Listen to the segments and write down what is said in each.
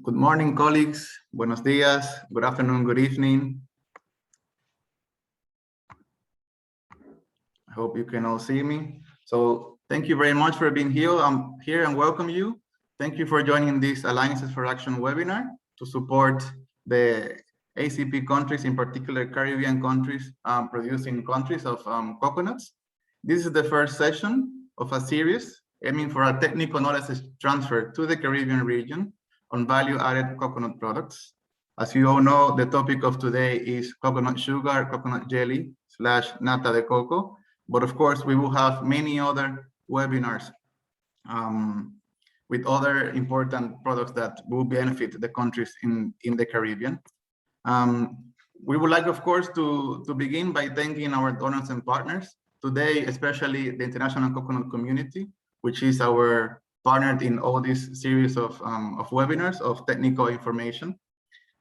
Good morning, colleagues. Buenos dias. Good afternoon, good evening. I hope you can all see me. So thank you very much for being here. I'm here and welcome you. Thank you for joining this Alliances for Action webinar to support the ACP countries, in particular Caribbean countries, producing countries of coconuts. This is the first session of a series aiming for a technical knowledge transfer to the Caribbean region on value-added coconut products. As you all know, the topic of today is coconut sugar, coconut jelly / nata de coco. But of course, we will have many other webinars with other important products that will benefit the countries in the Caribbean. We would like, of course, to begin by thanking our donors and partners. Today, especially the international coconut community, which is our partner in all this series of webinars of technical information.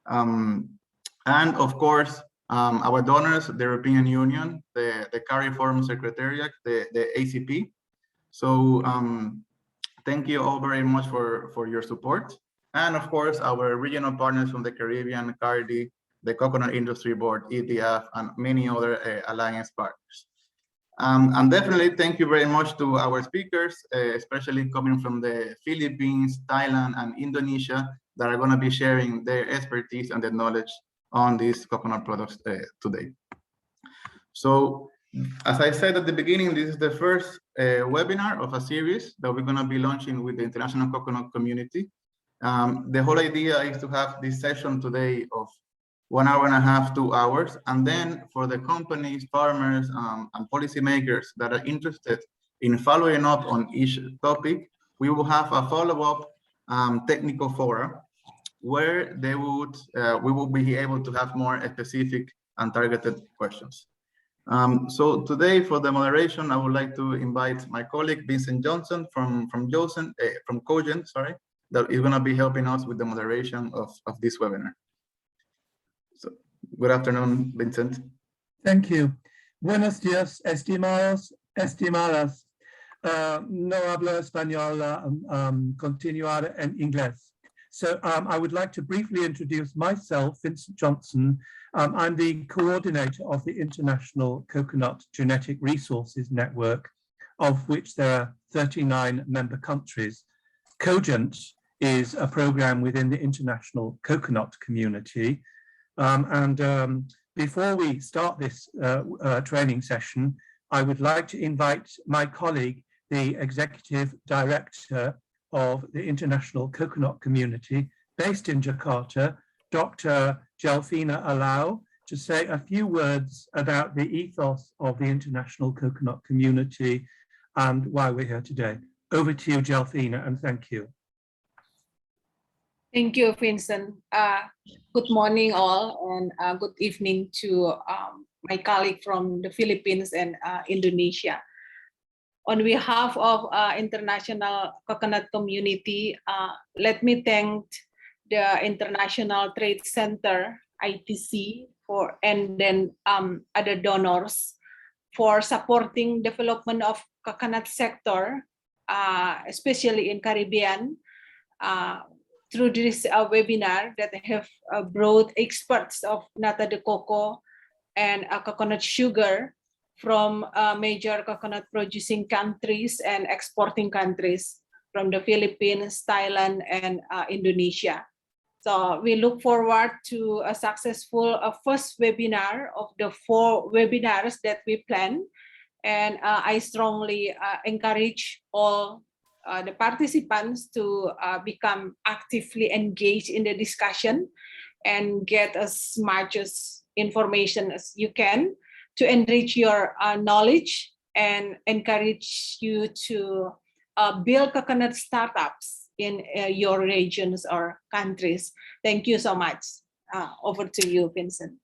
And of course, our donors, the European Union, the CARI Forum Secretariat, the ACP. So thank you all very much for your support. And of course, our regional partners from the Caribbean, CARDI, the Coconut Industry Board, ETF, and many other alliance partners. And definitely thank you very much to our speakers, especially coming from the Philippines, Thailand, and Indonesia, that are going to be sharing their expertise and their knowledge on these coconut products today. So, as I said at the beginning, this is the first webinar of a series that we're going to be launching with the international coconut community. The whole idea is to have this session today of 1 hour and a half, 2 hours, and then for the companies, farmers, and policymakers that are interested in following up on each topic, we will have a follow-up technical forum where they would we will be able to have more specific and targeted questions. So today, for the moderation, I would like to invite my colleague Vincent Johnson from Cogent, sorry, that is going to be helping us with the moderation of this webinar. So, good afternoon, Vincent. Thank you. Buenos días, estimados, estimadas. No hablo español, continuar en inglés. So I would like to briefly introduce myself, Vincent Johnson. I'm the coordinator of the International Coconut Genetic Resources Network, of which there are 39 member countries. Cogent is a program within the international coconut community. Before we start this training session, I would like to invite my colleague, the Executive Director of the International Coconut Community, based in Jakarta, Dr. Jelfina Alau, to say a few words about the ethos of the International Coconut Community and why we're here today. Over to you, Jelfina, and thank you. Thank you, Vincent. Good morning, all, and good evening to my colleague from the Philippines and Indonesia. On behalf of International Coconut Community, let me thank the International Trade Center, ITC, and then other donors for supporting development of coconut sector, especially in Caribbean, through this webinar that have brought experts of nata de coco and coconut sugar from major coconut producing countries and exporting countries from the Philippines, Thailand, and Indonesia. So we look forward to a successful first webinar of the 4 webinars that we plan. And I strongly encourage all the participants to become actively engaged in the discussion and get as much as information as you can to enrich your knowledge and encourage you to build coconut startups in your regions or countries. Thank you so much. Over to you, Vincent.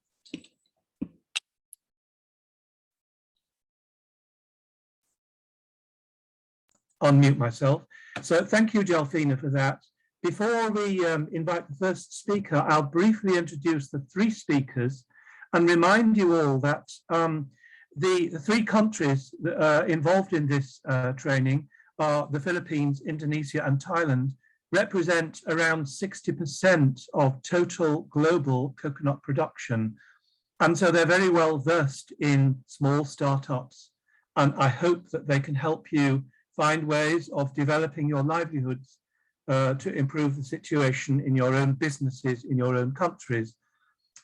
Unmute myself. So thank you, Jelfina, for that. Before we invite the first speaker, I'll briefly introduce the 3 speakers and remind you all that the 3 countries that are involved in this training are the Philippines, Indonesia, and Thailand. represent around 60% of total global coconut production. And so they're very well versed in small startups. And I hope that they can help you find ways of developing your livelihoods to improve the situation in your own businesses, in your own countries.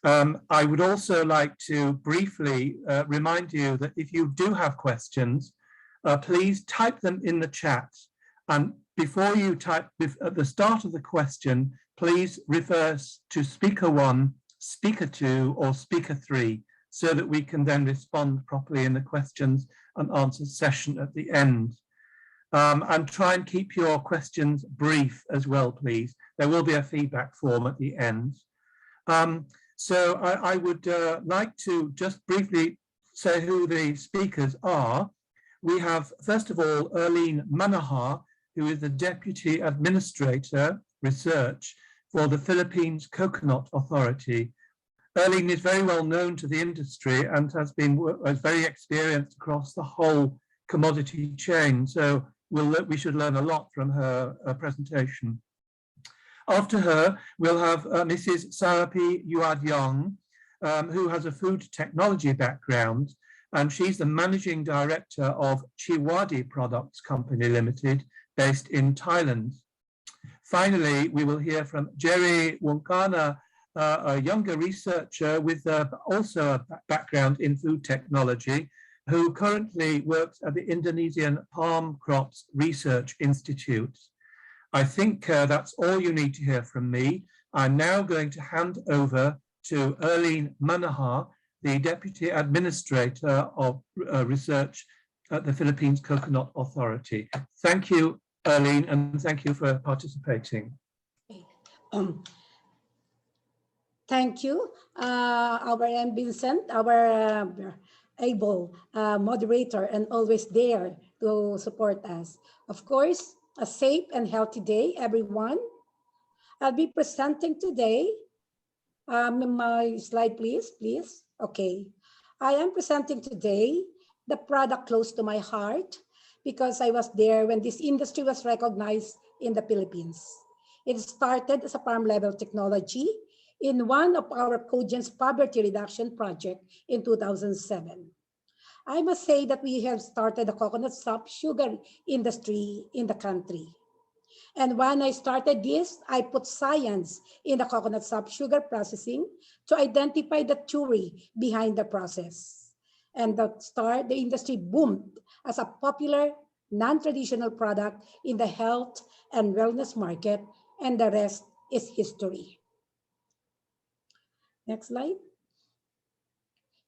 I would also like to briefly remind you that if you do have questions, please type them in the chat. And before you type, at the start of the question, please refer to speaker 1, speaker 2, or speaker 3, so that we can then respond properly in the questions and answers session at the end. And try and keep your questions brief as well, please. There will be a feedback form at the end. So I would like to just briefly say who the speakers are. We have, first of all, Erlene Manchar, who is the Deputy Administrator Research for the Philippines Coconut Authority. Erlene is very well known to the industry and has been very experienced across the whole commodity chain. So we should learn a lot from her presentation. After her, we'll have Mrs. Sarapee Yuadyong, who has a food technology background, and she's the Managing Director of Chiwadi Products Company Limited, based in Thailand. Finally, we will hear from Jerry Wungkana, a younger researcher with also a background in food technology, who currently works at the Indonesian Palm Crops Research Institute. I think that's all you need to hear from me. I'm now going to hand over to Erlene Manchar, the Deputy Administrator of Research at the Philippines Coconut Authority. Thank you, Erlene, and thank you for participating. Thank you, our M. Vincent, our able moderator, and always there to support us. Of course, a safe and healthy day, everyone. I'll be presenting today. My slide, please. Okay. I am presenting today the product close to my heart because I was there when this industry was recognized in the Philippines. It started as a farm level technology in one of our Cogent's poverty reduction project in 2007. I must say that we have started the coconut soft sugar industry in the country. And when I started this, I put science in the coconut soft sugar processing to identify the theory behind the process. And the industry boomed as a popular non-traditional product in the health and wellness market, and the rest is history. Next slide.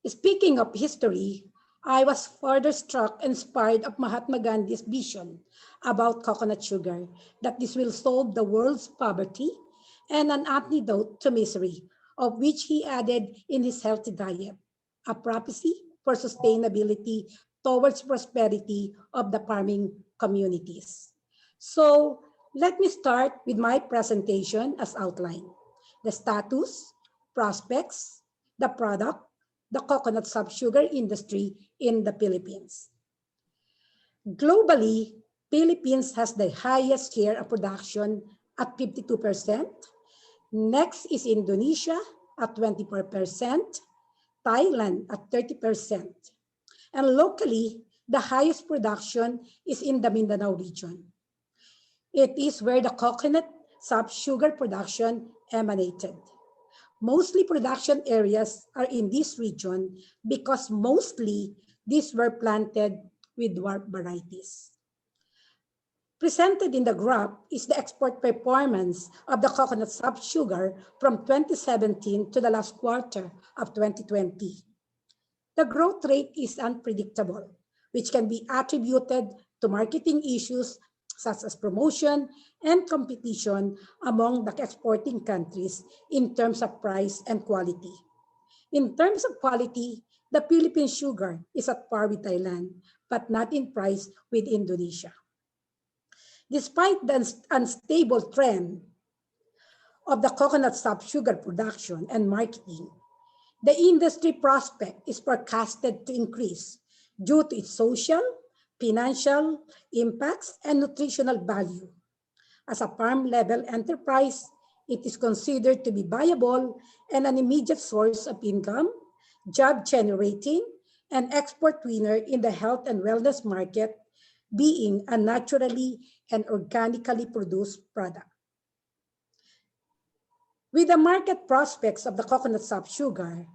Speaking of history, I was further struck, inspired of Mahatma Gandhi's vision about coconut sugar, that this will solve the world's poverty and an antidote to misery, of which he added in his healthy diet, a prophecy for sustainability towards prosperity of the farming communities. So let me start with my presentation as outlined. The status, prospects, the product, the coconut soft sugar industry in the Philippines. Globally, Philippines has the highest share of production at 52%. Next is Indonesia at 24%, Thailand at 30%. And locally, the highest production is in the Mindanao region. It is where the coconut soft sugar production emanated. Mostly production areas are in this region because mostly these were planted with dwarf varieties. Presented in the graph is the export performance of the coconut soft sugar from 2017 to the last quarter of 2020. The growth rate is unpredictable, which can be attributed to marketing issues such as promotion and competition among the exporting countries in terms of price and quality. In terms of quality, the Philippine sugar is at par with Thailand, but not in price with Indonesia. Despite the unstable trend of the coconut soft sugar production and marketing, the industry prospect is forecasted to increase due to its social, financial impacts, and nutritional value. As a farm-level enterprise, it is considered to be viable and an immediate source of income, job generating, and export winner in the health and wellness market, being a naturally and organically produced product. With the market prospects of the coconut sap sugar,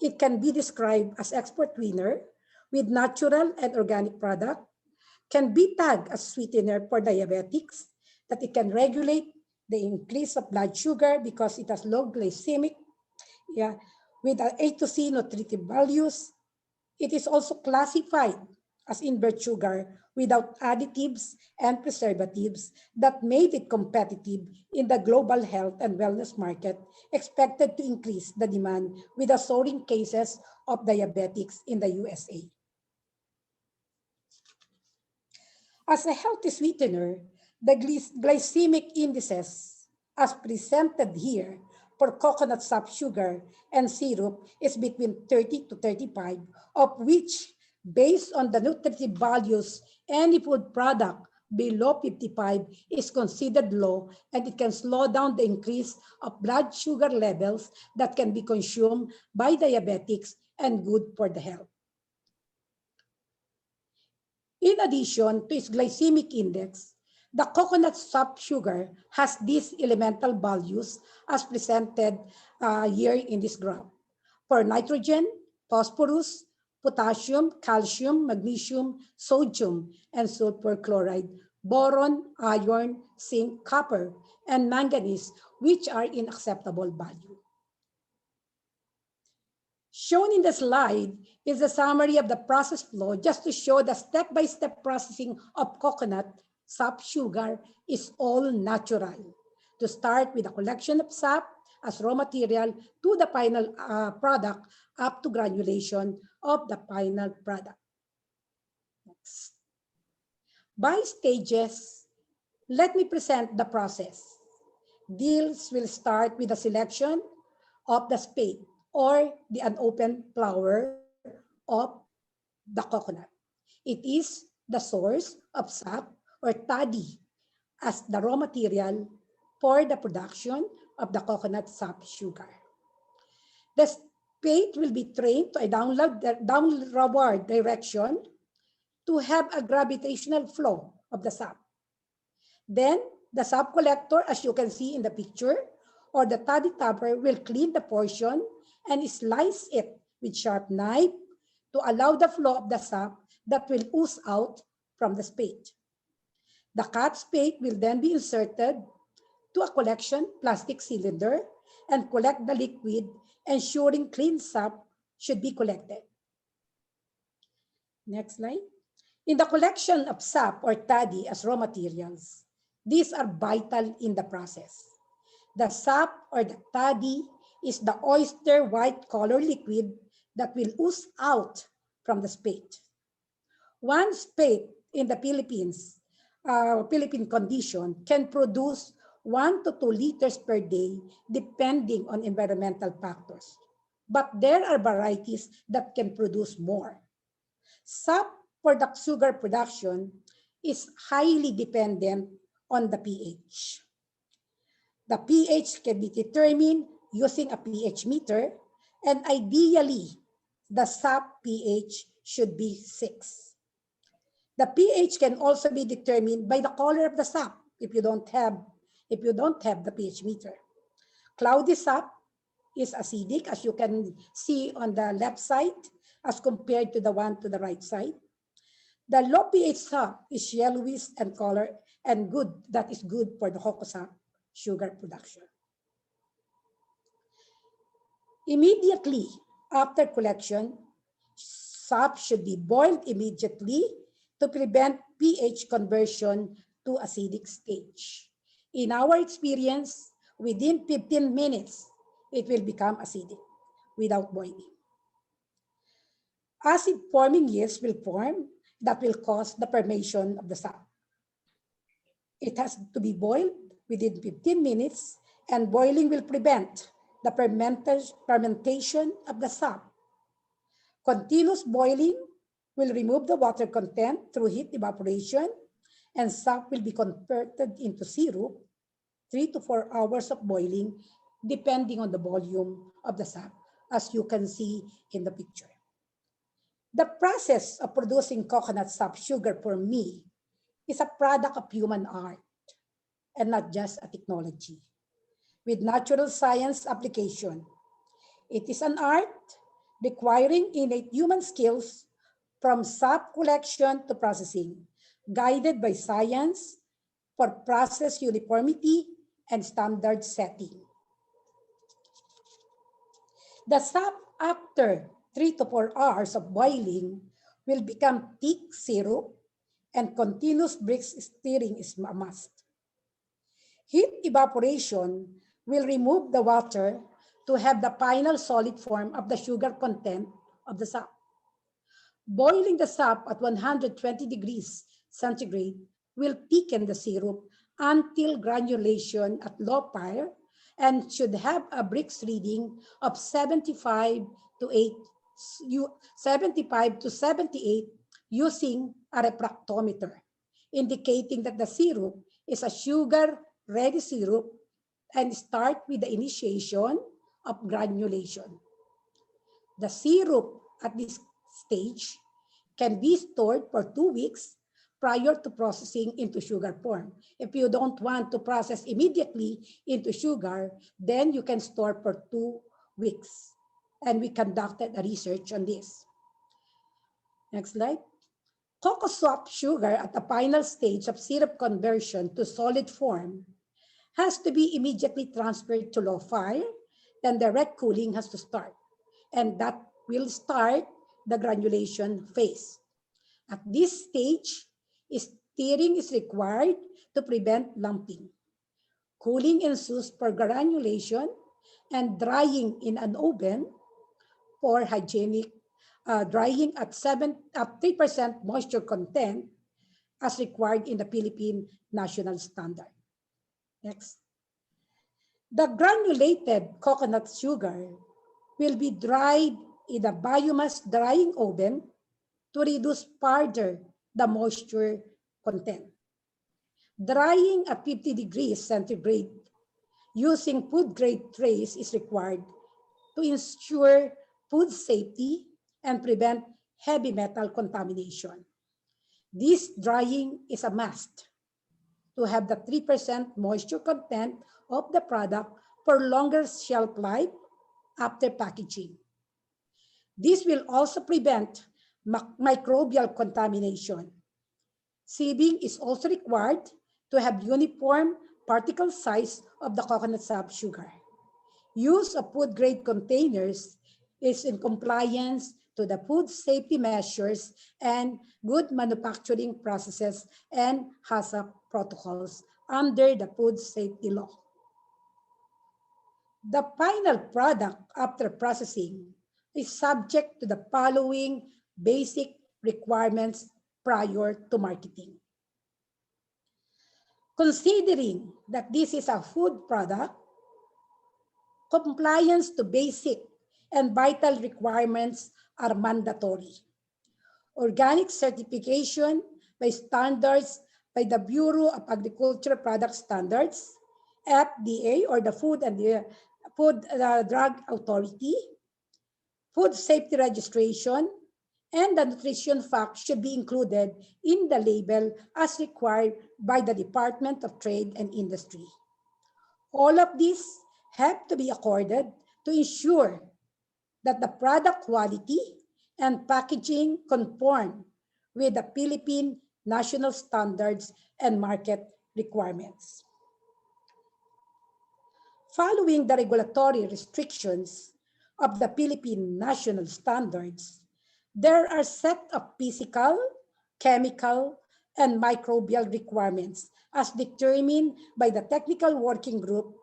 it can be described as export winner with natural and organic product, can be tagged as sweetener for diabetics, that it can regulate the increase of blood sugar because it has low glycemic, with A to C nutritive values. It is also classified as invert sugar without additives and preservatives that made it competitive in the global health and wellness market, expected to increase the demand with the soaring cases of diabetics in the USA. As a healthy sweetener, the glycemic indices, as presented here, for coconut sap sugar and syrup is between 30 to 35, of which, based on the nutritive values, any food product below 55 is considered low, and it can slow down the increase of blood sugar levels that can be consumed by diabetics and good for the health. In addition to its glycemic index, the coconut sap sugar has these elemental values as presented here in this graph. For nitrogen, phosphorus, potassium, calcium, magnesium, sodium, and sulfur chloride, boron, iron, zinc, copper, and manganese, which are in acceptable value. Shown in the slide is a summary of the process flow just to show the step-by-step processing of coconut sap sugar is all natural. To start with the collection of sap as raw material to the final product up to granulation of the final product. Next. By stages, let me present the process. This will start with the selection of the spade or the unopened flower of the coconut. It is the source of sap or toddy as the raw material for the production of the coconut sap sugar. The spade will be trained to a downward direction to have a gravitational flow of the sap. Then the sap collector, as you can see in the picture, or the toddy topper will clean the portion and slice it with sharp knife to allow the flow of the sap that will ooze out from the spade. The cut spade will then be inserted to a collection plastic cylinder and collect the liquid, ensuring clean sap should be collected. Next slide. In the collection of sap or toddy as raw materials, these are vital in the process. The sap or the toddy is the oyster white color liquid that will ooze out from the spade. One spade in the Philippine condition can produce 1 to 2 liters per day, depending on environmental factors. But there are varieties that can produce more. Sap for the sugar production is highly dependent on the pH. The pH can be determined using a pH meter, and ideally, the sap pH should be 6. The pH can also be determined by the color of the sap if you don't have the pH meter. Cloudy sap is acidic, as you can see on the left side, as compared to the one to the right side. The low pH sap is yellowish and color and good. That is good for the cocoa sap sugar production. Immediately after collection, sap should be boiled immediately to prevent pH conversion to acidic stage. In our experience, within 15 minutes, it will become acidic without boiling. Acid-forming yeast will form that will cause the formation of the sap. It has to be boiled within 15 minutes, and boiling will prevent the fermentation of the sap. Continuous boiling will remove the water content through heat evaporation, and sap will be converted into syrup 3 to 4 hours of boiling, depending on the volume of the sap, as you can see in the picture. The process of producing coconut sap sugar for me is a product of human art and not just a technology. With natural science application, it is an art requiring innate human skills from sap collection to processing, guided by science for process uniformity and standard setting. The sap after 3 to 4 hours of boiling will become thick syrup, and continuous brisk stirring is a must. Heat evaporation will remove the water to have the final solid form of the sugar content of the sap. Boiling the sap at 120 degrees centigrade will thicken the syrup until granulation at low fire and should have a Brix reading of 75 to 78 using a refractometer, indicating that the syrup is a sugar-ready syrup, and start with the initiation of granulation. The syrup at this stage can be stored for 2 weeks prior to processing into sugar form. If you don't want to process immediately into sugar, then you can store for 2 weeks. And we conducted a research on this. Next slide. Cocoa syrup sugar at the final stage of syrup conversion to solid form has to be immediately transferred to low fire, then direct cooling has to start. And that will start the granulation phase. At this stage, stirring is required to prevent lumping. Cooling ensues for granulation and drying in an oven for hygienic drying at 3% moisture content as required in the Philippine national standard. Next. The granulated coconut sugar will be dried in a biomass drying oven to reduce further the moisture content. Drying at 50 degrees centigrade using food grade trays is required to ensure food safety and prevent heavy metal contamination. This drying is a must to have the 3% moisture content of the product for longer shelf life after packaging. This will also prevent microbial contamination. Sieving is also required to have uniform particle size of the coconut syrup sugar. Use of food grade containers is in compliance to the food safety measures and good manufacturing processes and HACCP protocols under the food safety law. The final product after processing is subject to the following basic requirements prior to marketing. Considering that this is a food product, compliance to basic and vital requirements are mandatory. Organic certification by standards by the Bureau of Agricultural Product Standards, FDA, or the Food and Drug Authority, food safety registration, and the nutrition fact should be included in the label as required by the Department of Trade and Industry. All of these have to be accorded to ensure that the product quality and packaging conform with the Philippine national standards and market requirements. Following the regulatory restrictions of the Philippine national standards, there are a set of physical, chemical, and microbial requirements as determined by the technical working group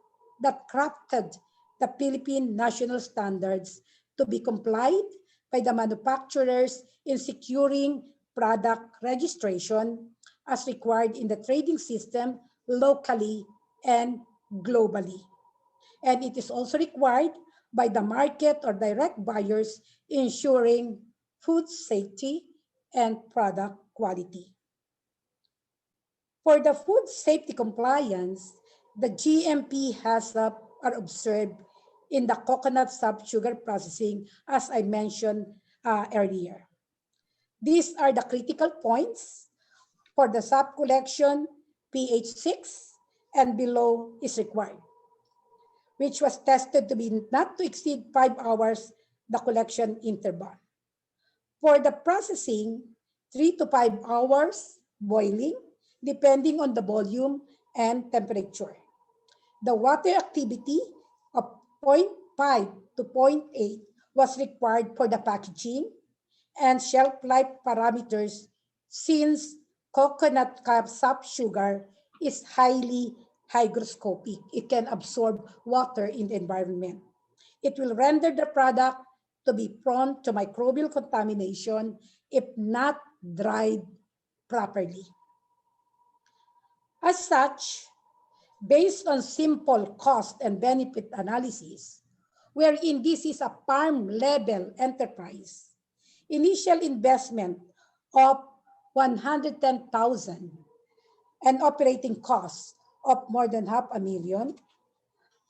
that crafted the Philippine national standards to be complied by the manufacturers in securing product registration as required in the trading system locally and globally. And it is also required by the market or direct buyers ensuring food safety and product quality. For the food safety compliance, the GMP has are observed in the coconut sugar processing, as I mentioned earlier. These are the critical points. For the sap collection, pH 6 and below is required, which was tested to be not to exceed 5 hours the collection interval. For the processing, 3 to 5 hours boiling, depending on the volume and temperature. The water activity of 0.5 to 0.8 was required for the packaging and shelf life parameters, since coconut sap sugar is highly hygroscopic. It can absorb water in the environment. It will render the product to be prone to microbial contamination if not dried properly. As such, based on simple cost and benefit analysis, wherein this is a farm level enterprise, initial investment of 110,000 and operating costs of more than $500,000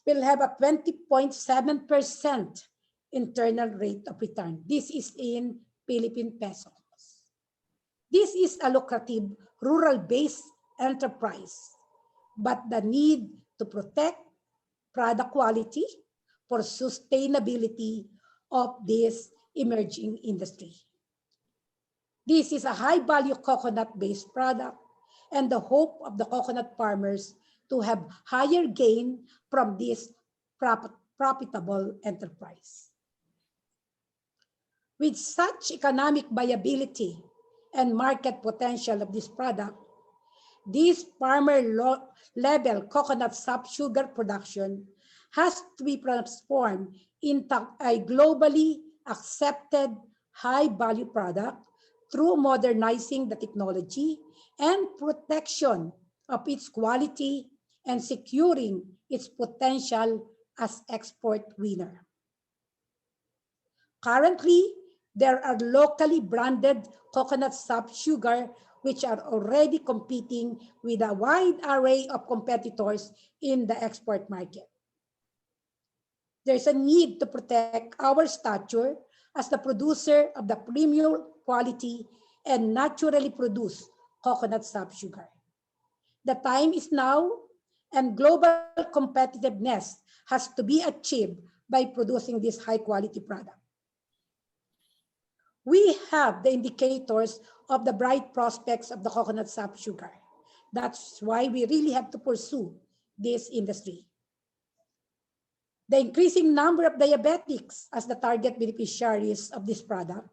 will have a 20.7% internal rate of return. This is in Philippine pesos. This is a lucrative rural-based enterprise, but the need to protect product quality for sustainability of this emerging industry. This is a high-value coconut-based product, and the hope of the coconut farmers to have higher gain from this profitable enterprise. With such economic viability and market potential of this product, this farmer-level coconut sap sugar production has to be transformed into a globally accepted high-value product through modernizing the technology and protection of its quality and securing its potential as export winner. Currently, there are locally branded coconut sap sugar which are already competing with a wide array of competitors in the export market. There's a need to protect our stature as the producer of the premium quality and naturally produced coconut sap sugar. The time is now, and global competitiveness has to be achieved by producing this high quality product. We have the indicators of the bright prospects of the coconut sap sugar. That's why we really have to pursue this industry. The increasing number of diabetics as the target beneficiaries of this product,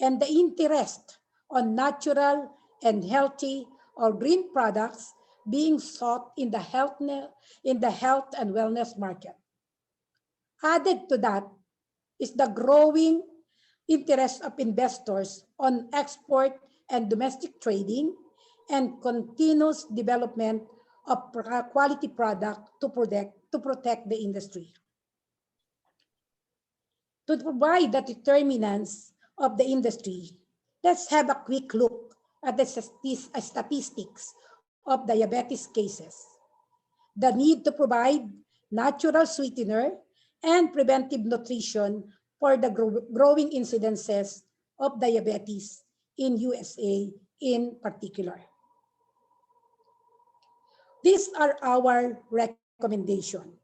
and the interest on natural and healthy or green products being sought in the health and wellness market. Added to that is the growing interest of investors on export and domestic trading and continuous development of quality product to protect the industry. To provide the determinants of the industry, let's have a quick look at the statistics of diabetes cases. The need to provide natural sweetener and preventive nutrition for the growing incidences of diabetes in USA in particular. These are our recommendations.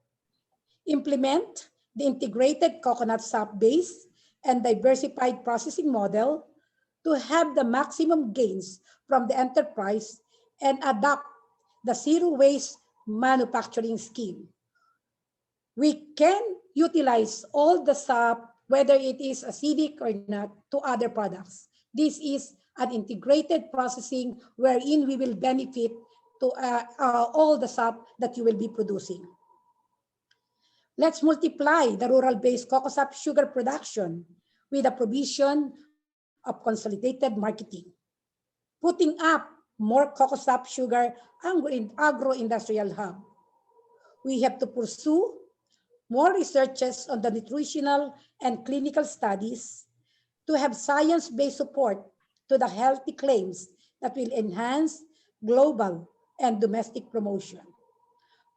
Implement the integrated coconut sap base and diversified processing model to have the maximum gains from the enterprise and adopt the zero waste manufacturing scheme. We can utilize all the sap, whether it is acidic or not, to other products. This is an integrated processing wherein we will benefit to all the sap that you will be producing. Let's multiply the rural-based cocoa sap sugar production with the provision of consolidated marketing, putting up more cocoa sap sugar agro-industrial hub. We have to pursue more researches on the nutritional and clinical studies to have science-based support to the healthy claims that will enhance global and domestic promotion.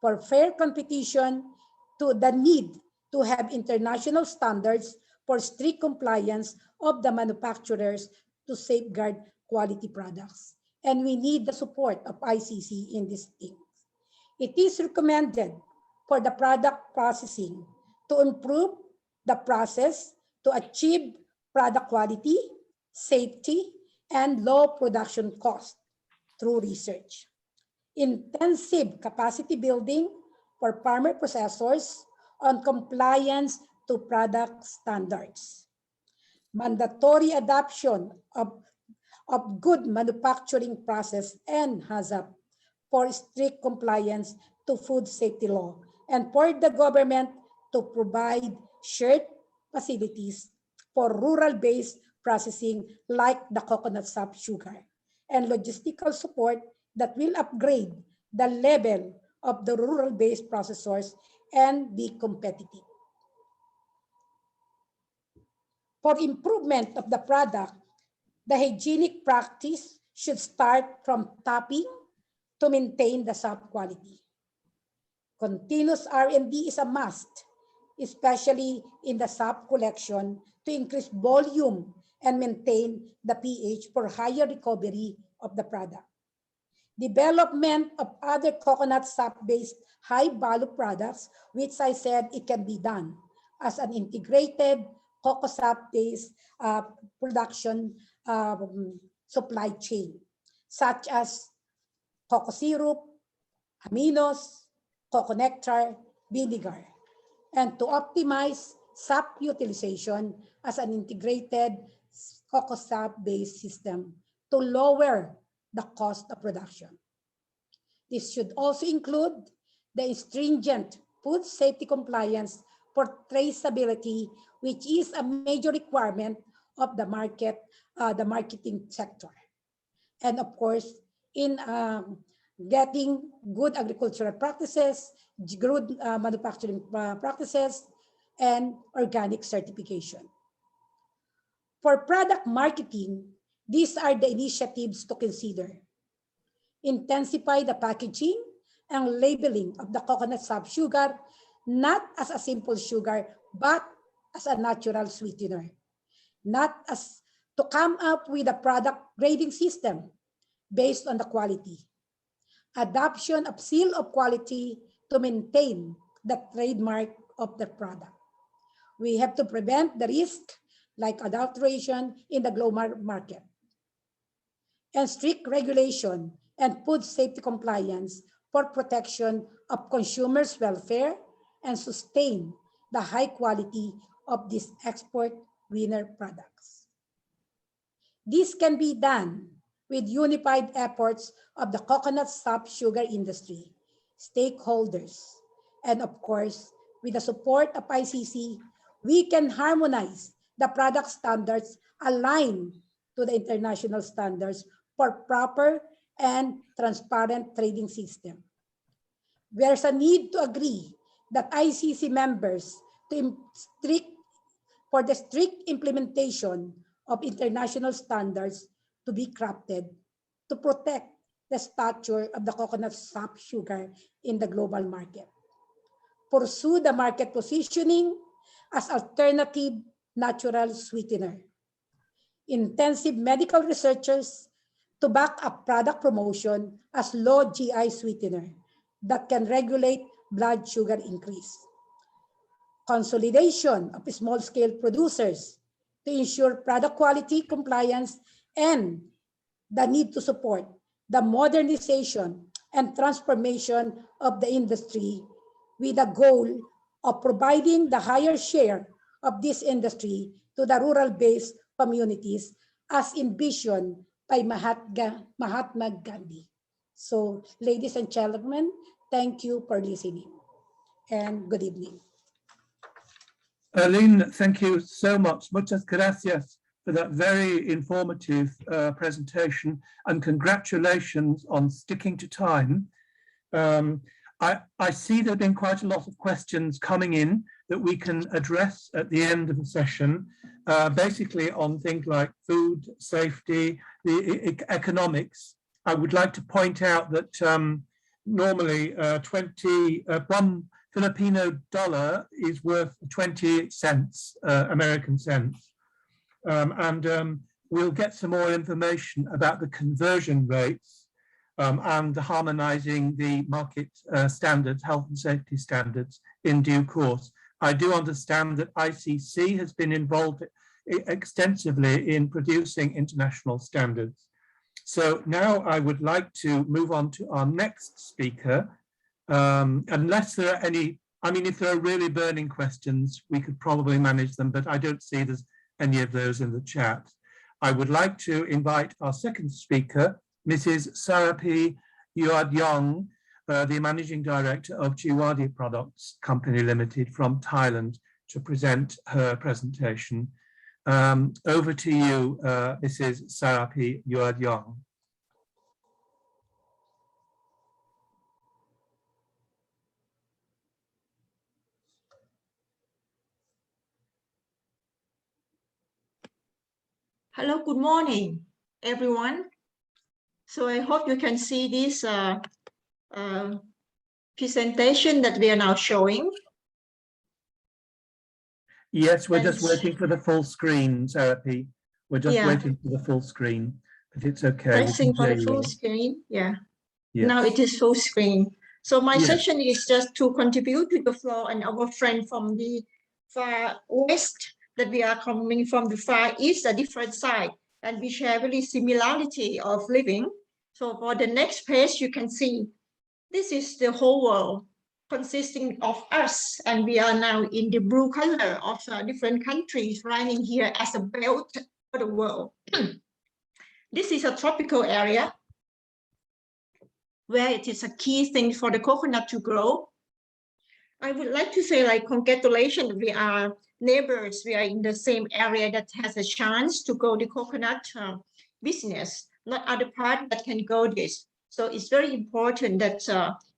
For fair competition, to the need to have international standards for strict compliance of the manufacturers to safeguard quality products. And we need the support of ICC in these things. It is recommended for the product processing to improve the process to achieve product quality, safety, and low production cost through research. Intensive capacity building for farmer processors on compliance to product standards. Mandatory adoption of good manufacturing process and HACCP for strict compliance to food safety law, and for the government to provide shared facilities for rural-based processing like the coconut sap sugar, and logistical support that will upgrade the level of the rural-based processors and be competitive. For improvement of the product, the hygienic practice should start from tapping to maintain the sap quality. Continuous R&D is a must, especially in the sap collection, to increase volume and maintain the pH for higher recovery of the product. Development of other coconut sap-based high-value products, which I said it can be done as an integrated coco sap-based production supply chain, such as cocoa syrup, aminos, cocoa nectar, vinegar, and to optimize sap utilization as an integrated coco sap-based system to lower the cost of production. This should also include the stringent food safety compliance for traceability, which is a major requirement of the marketing sector. And of course, in getting good agricultural practices, good manufacturing practices, and organic certification. For product marketing, these are the initiatives to consider. Intensify the packaging and labeling of the coconut sap sugar, not as a simple sugar, but as a natural sweetener. Not as to come up with a product grading system based on the quality. Adoption of seal of quality to maintain the trademark of the product. We have to prevent the risk like adulteration in the global market. And strict regulation and food safety compliance for protection of consumers' welfare and sustain the high quality of these export winner products. This can be done with unified efforts of the coconut sap sugar industry, stakeholders, and of course, with the support of ICC, we can harmonize the product standards aligned to the international standards for proper and transparent trading system. There's a need to agree that ICC members for the strict implementation of international standards to be crafted to protect the stature of the coconut sap sugar in the global market. Pursue the market positioning as alternative natural sweetener. Intensive medical researchers to back up product promotion as low GI sweetener that can regulate blood sugar increase. Consolidation of small-scale producers to ensure product quality compliance and the need to support the modernization and transformation of the industry with the goal of providing the higher share of this industry to the rural-based communities as envisioned by Mahatma Gandhi. So, ladies and gentlemen, thank you for listening and good evening. Erlene, thank you so much. Muchas gracias for that very informative presentation, and congratulations on sticking to time. I see there have been quite a lot of questions coming in that we can address at the end of the session, basically on things like food safety, the economics I would like to point out that normally 1 Filipino dollar is worth 20 cents, American cents. And we'll get some more information about the conversion rates and harmonizing the market standards, health and safety standards in due course. I do understand that ICC has been involved extensively in producing international standards. So now I would like to move on to our next speaker. Unless there are any, I mean, if there are really burning questions, we could probably manage them, but I don't see there's any of those in the chat. I would like to invite our second speaker, Mrs. Sarapee Yuadyong, the Managing Director of Chiwadi Products Company Limited from Thailand, to present her presentation. Over to you, Mrs. Sarapee Yuadyong. Hello, good morning, everyone. So I hope you can see this presentation that we are now showing. Yes, we're just waiting for the full screen, Sarapee. We're just waiting for the full screen, but it's okay. Pressing for the full screen, yeah. Yes. Now it is full screen. So my session is just to contribute to the floor and our friend from the far west, that we are coming from the far east, a different side, and we share very similarity of living. So for the next page, you can see this is the whole world consisting of us, and we are now in the blue color of different countries running here as a belt for the world. This is a tropical area where it is a key thing for the coconut to grow. I would like to say, like, congratulations, we are neighbors, we are in the same area that has a chance to go the coconut business, not other part that can go this. So it's very important that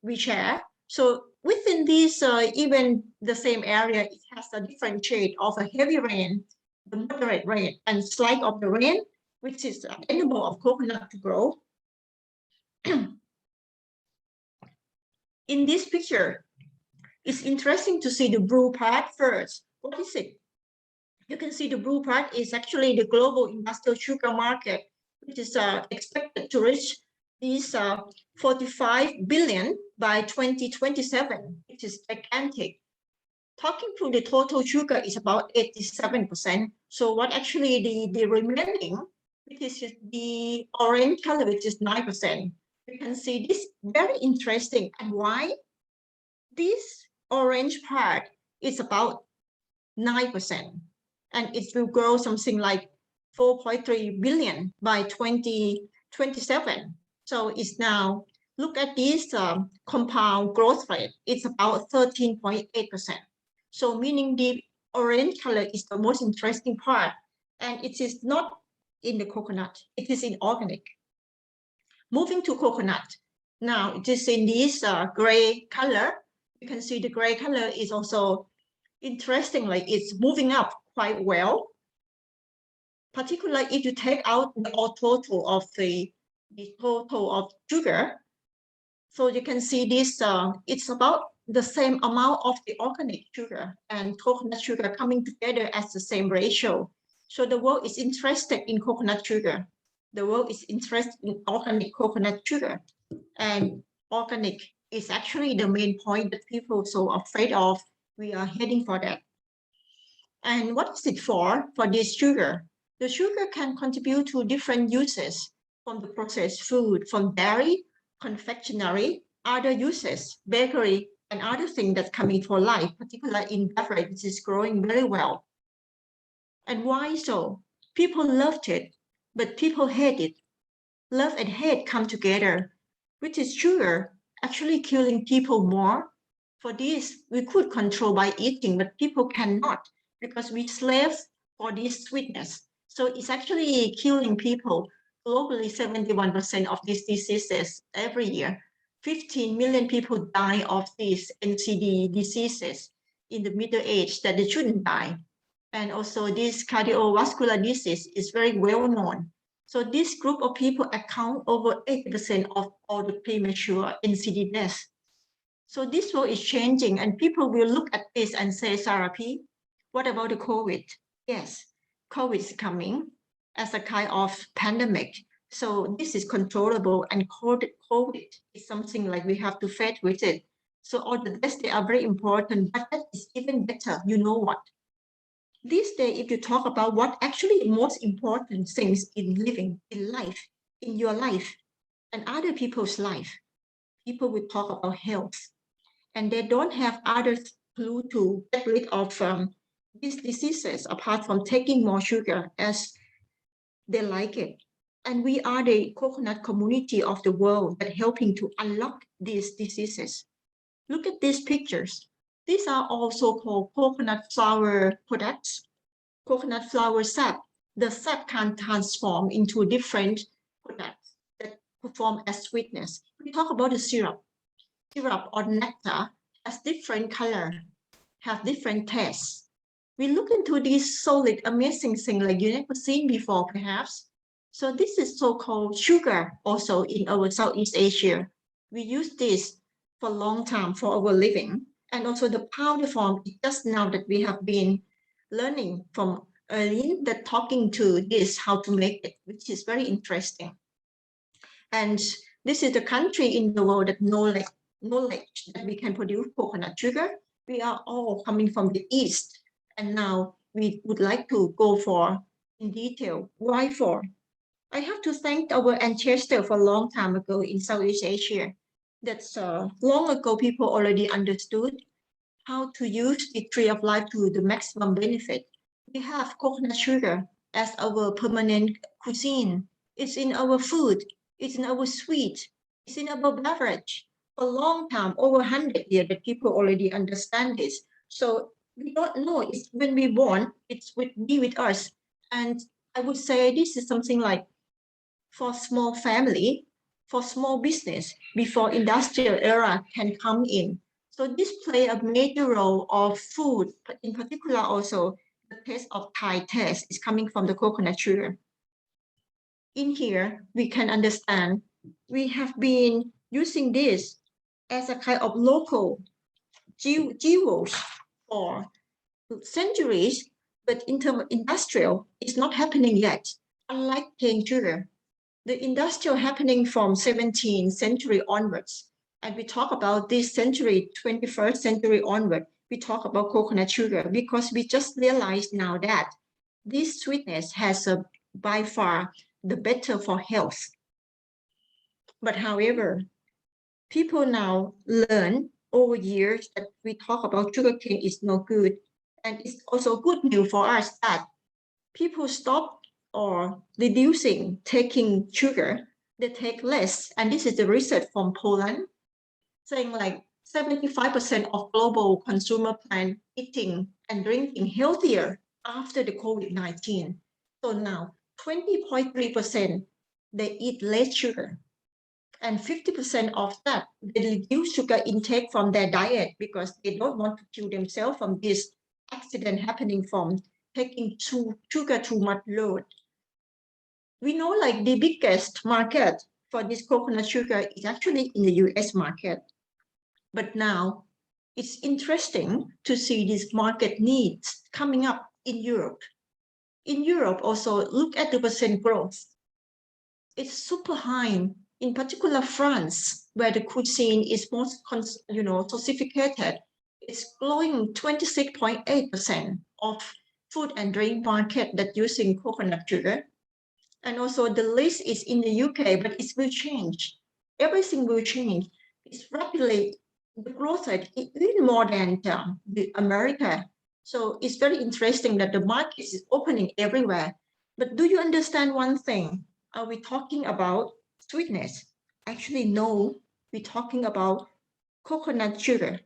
we share. So within this, even the same area, it has a different shade of a heavy rain, the moderate rain, and slight of the rain, which is amenable of coconut to grow. In this picture, it's interesting to see the blue part first. What is it? You can see the blue part is actually the global industrial sugar market, which is expected to reach these 45 billion by 2027, which is gigantic. Talking to the total sugar is about 87%. So what actually the remaining, which is the orange color, which is 9%. You can see this very interesting. And why? This orange part is about 9%, and it will grow something like 4.3 billion by 2027. So it's now, look at this compound growth rate, it's about 13.8%. So meaning the orange color is the most interesting part, and it is not in the coconut, it is in organic. Moving to coconut, now it is in this gray color. You can see the gray color is also, interestingly, it's moving up quite well. Particularly if you take out the total of the total of sugar. So you can see this, it's about the same amount of the organic sugar and coconut sugar coming together as the same ratio. So the world is interested in coconut sugar. The world is interested in organic coconut sugar. And organic is actually the main point that people are so afraid of. We are heading for that. And what is it for this sugar? The sugar can contribute to different uses, from the processed food, from dairy, confectionery, other uses, bakery, and other things that's coming for life, particularly in beverage, which is growing very well. And why so? People loved it, but people hate it. Love and hate come together, which is sugar actually killing people more. For this, we could control by eating, but people cannot, because we slave for this sweetness. So it's actually killing people. Globally, 71% of these diseases every year. 15 million people die of these NCD diseases in the middle age that they shouldn't die. And also this cardiovascular disease is very well known. So this group of people account over 80% of all the premature NCD deaths. So this world is changing, and people will look at this and say, Sarapee, what about the COVID? Yes, COVID is coming as a kind of pandemic. So this is controllable, and COVID is something like we have to fight with it. So all the deaths, they are very important, but that is even better. You know what? These days, if you talk about what actually the most important things in living, in life, in your life, and other people's life, people will talk about health. And they don't have other clue to get rid of these diseases apart from taking more sugar as they like it. And we are the coconut community of the world that helping to unlock these diseases. Look at these pictures. These are all so-called coconut flower products, coconut flower sap. The sap can transform into different products that perform as sweetness. We talk about the syrup or nectar has different color, have different tastes. We look into this solid, amazing thing like you never seen before, perhaps. So this is so-called sugar also in our Southeast Asia. We use this for a long time for our living. And also the powder form, just now that we have been learning from Erlene, that talking to this, how to make it, which is very interesting. And this is the country in the world that knowledge that we can produce coconut sugar. We are all coming from the East. And now we would like to go for in detail. Why for? I have to thank our ancestor for a long time ago in Southeast Asia. That's long ago people already understood how to use the tree of life to the maximum benefit. We have coconut sugar as our permanent cuisine. It's in our food. It's in our sweet. It's in our beverage. For a long time, over 100 years, that people already understand this. So we don't know. It's when we born, it's be with us. And I would say this is something like for small family, for small business, before industrial era can come in. So this play a major role of food, but in particular also the taste of Thai taste is coming from the coconut sugar. In here, we can understand we have been using this as a kind of local jewels for centuries, but in terms of industrial, it's not happening yet. Unlike cane sugar, the industrial happening from 17th century onwards, and we talk about this century, 21st century onward, we talk about coconut sugar because we just realized now that this sweetness has by far the better for health. But however, people now learn over years that we talk about sugarcane is no good. And it's also good news for us that people stop or reducing taking sugar, they take less. And this is the research from Poland, saying like 75% of global consumer plan eating and drinking healthier after the COVID-19. So now 20.3%, they eat less sugar. And 50% of that, they reduce sugar intake from their diet because they don't want to kill themselves from this accident happening from taking sugar too much load. We know like the biggest market for this coconut sugar is actually in the US market. But now it's interesting to see this market needs coming up in Europe. In Europe also, look at the percent growth. It's super high, in particular France, where the cuisine is most sophisticated. It's growing 26.8% of food and drink market that using coconut sugar. And also the list is in the UK, but it will change. Everything will change. It's rapidly, the growth rate is even more than the America. So it's very interesting that the market is opening everywhere. But do you understand one thing? Are we talking about sweetness? Actually, no, we're talking about coconut sugar.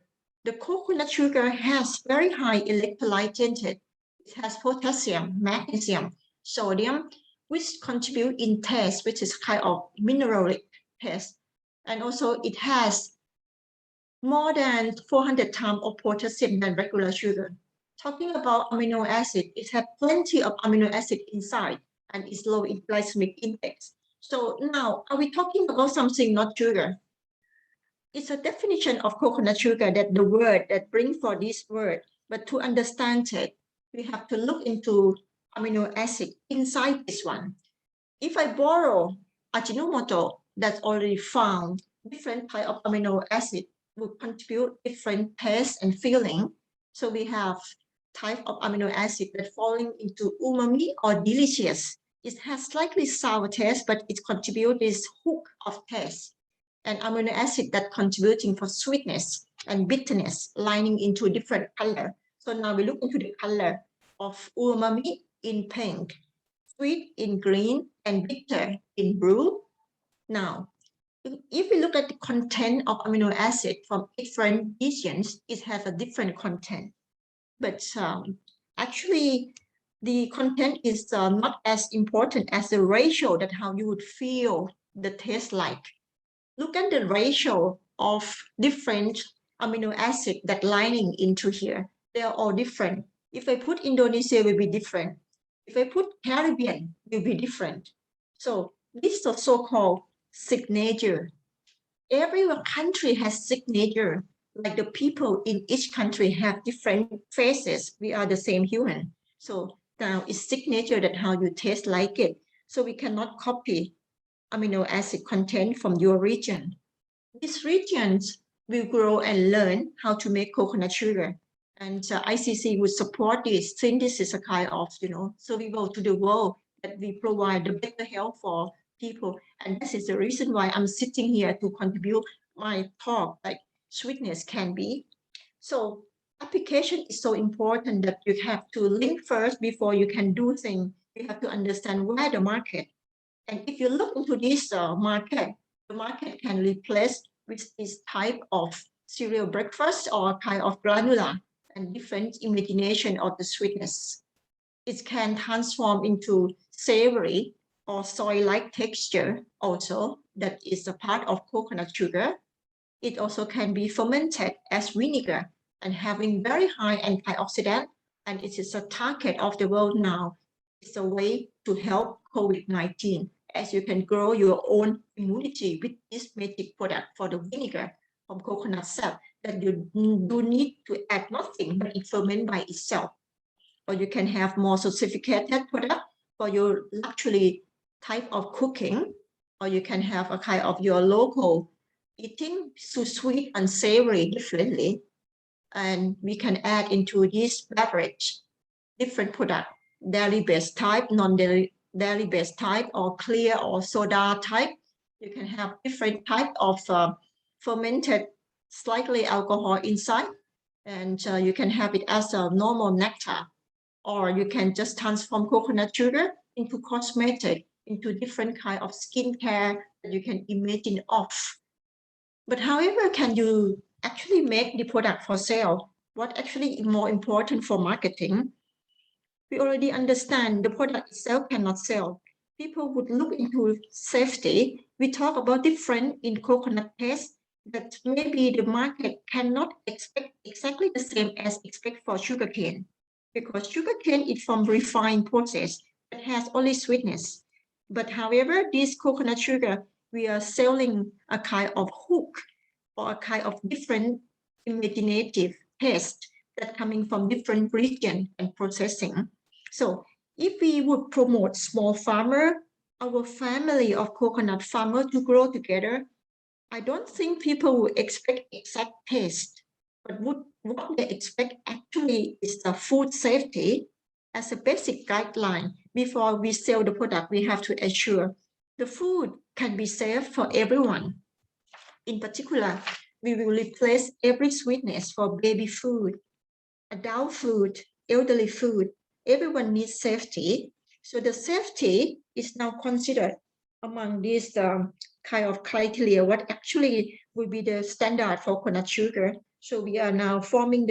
The coconut sugar has very high electrolyte content. It has potassium, magnesium, sodium, which contribute in taste, which is kind of mineralic taste. And also it has more than 400 times of potassium than regular sugar. Talking about amino acid, it has plenty of amino acid inside. and it's low in glycemic index. So now, are we talking about something not sugar? It's a definition of coconut sugar, that the word that brings for this word. But to understand it, we have to look into amino acid inside this one. If I borrow Ajinomoto that's already found, different type of amino acid will contribute different taste and feeling. So we have type of amino acid that falling into umami or delicious. It has slightly sour taste, but it contributes this hook of taste. And amino acid that contributing for sweetness and bitterness, lining into a different color. So now we look into the color of umami in pink, sweet in green, and bitter in blue. Now, if we look at the content of amino acid from different regions, it has a different content. But actually, the content is not as important as the ratio that how you would feel the taste like. Look at the ratio of different amino acid that lining into here. They are all different. If I put Indonesia, it will be different. If I put Caribbean, it will be different. So this is a so-called signature. Every country has signature. Like the people in each country have different faces. We are the same human. So now it's signature that how you taste like it. So we cannot copy amino acid content from your region. These regions will grow and learn how to make coconut sugar. And ICC would support this synthesis a kind of, survival to the world, that we provide the better health for people. And this is the reason why I'm sitting here to contribute my talk, like sweetness can be. So application is so important that you have to link first before you can do things. You have to understand where the market. And if you look into this market, the market can replace with this type of cereal breakfast or kind of granola and different imagination of the sweetness. It can transform into savory or soy-like texture also, that is a part of coconut sugar. It also can be fermented as vinegar and having very high antioxidant, and it is a target of the world now. It's a way to help COVID-19, as you can grow your own immunity with this magic product for the vinegar from coconut sap, that you do need to add nothing, but it ferments by itself. Or you can have more sophisticated product for your luxury type of cooking, or you can have a kind of your local eating, so sweet and savory differently. And we can add into this beverage different product, dairy-based type, non-dairy-based type, or clear or soda type. You can have different type of fermented, slightly alcohol inside, and you can have it as a normal nectar, or you can just transform coconut sugar into cosmetic, into different kind of skincare that you can imagine of. But however, can you actually make the product for sale? What actually is more important for marketing? We already understand the product itself cannot sell. People would look into safety. We talk about different in coconut taste, that maybe the market cannot expect exactly the same as expect for sugarcane, because sugarcane is from refined process that has only sweetness. But however, this coconut sugar, we are selling a kind of hook or a kind of different imaginative taste that coming from different region and processing. So if we would promote small farmer, our family of coconut farmer to grow together, I don't think people would expect exact taste, but what they expect actually is the food safety as a basic guideline. Before we sell the product, we have to ensure the food can be safe for everyone. In particular, we will replace every sweetness for baby food, adult food, elderly food. Everyone needs safety. So the safety is now considered among these kind of criteria, what actually will be the standard for coconut sugar. So we are now forming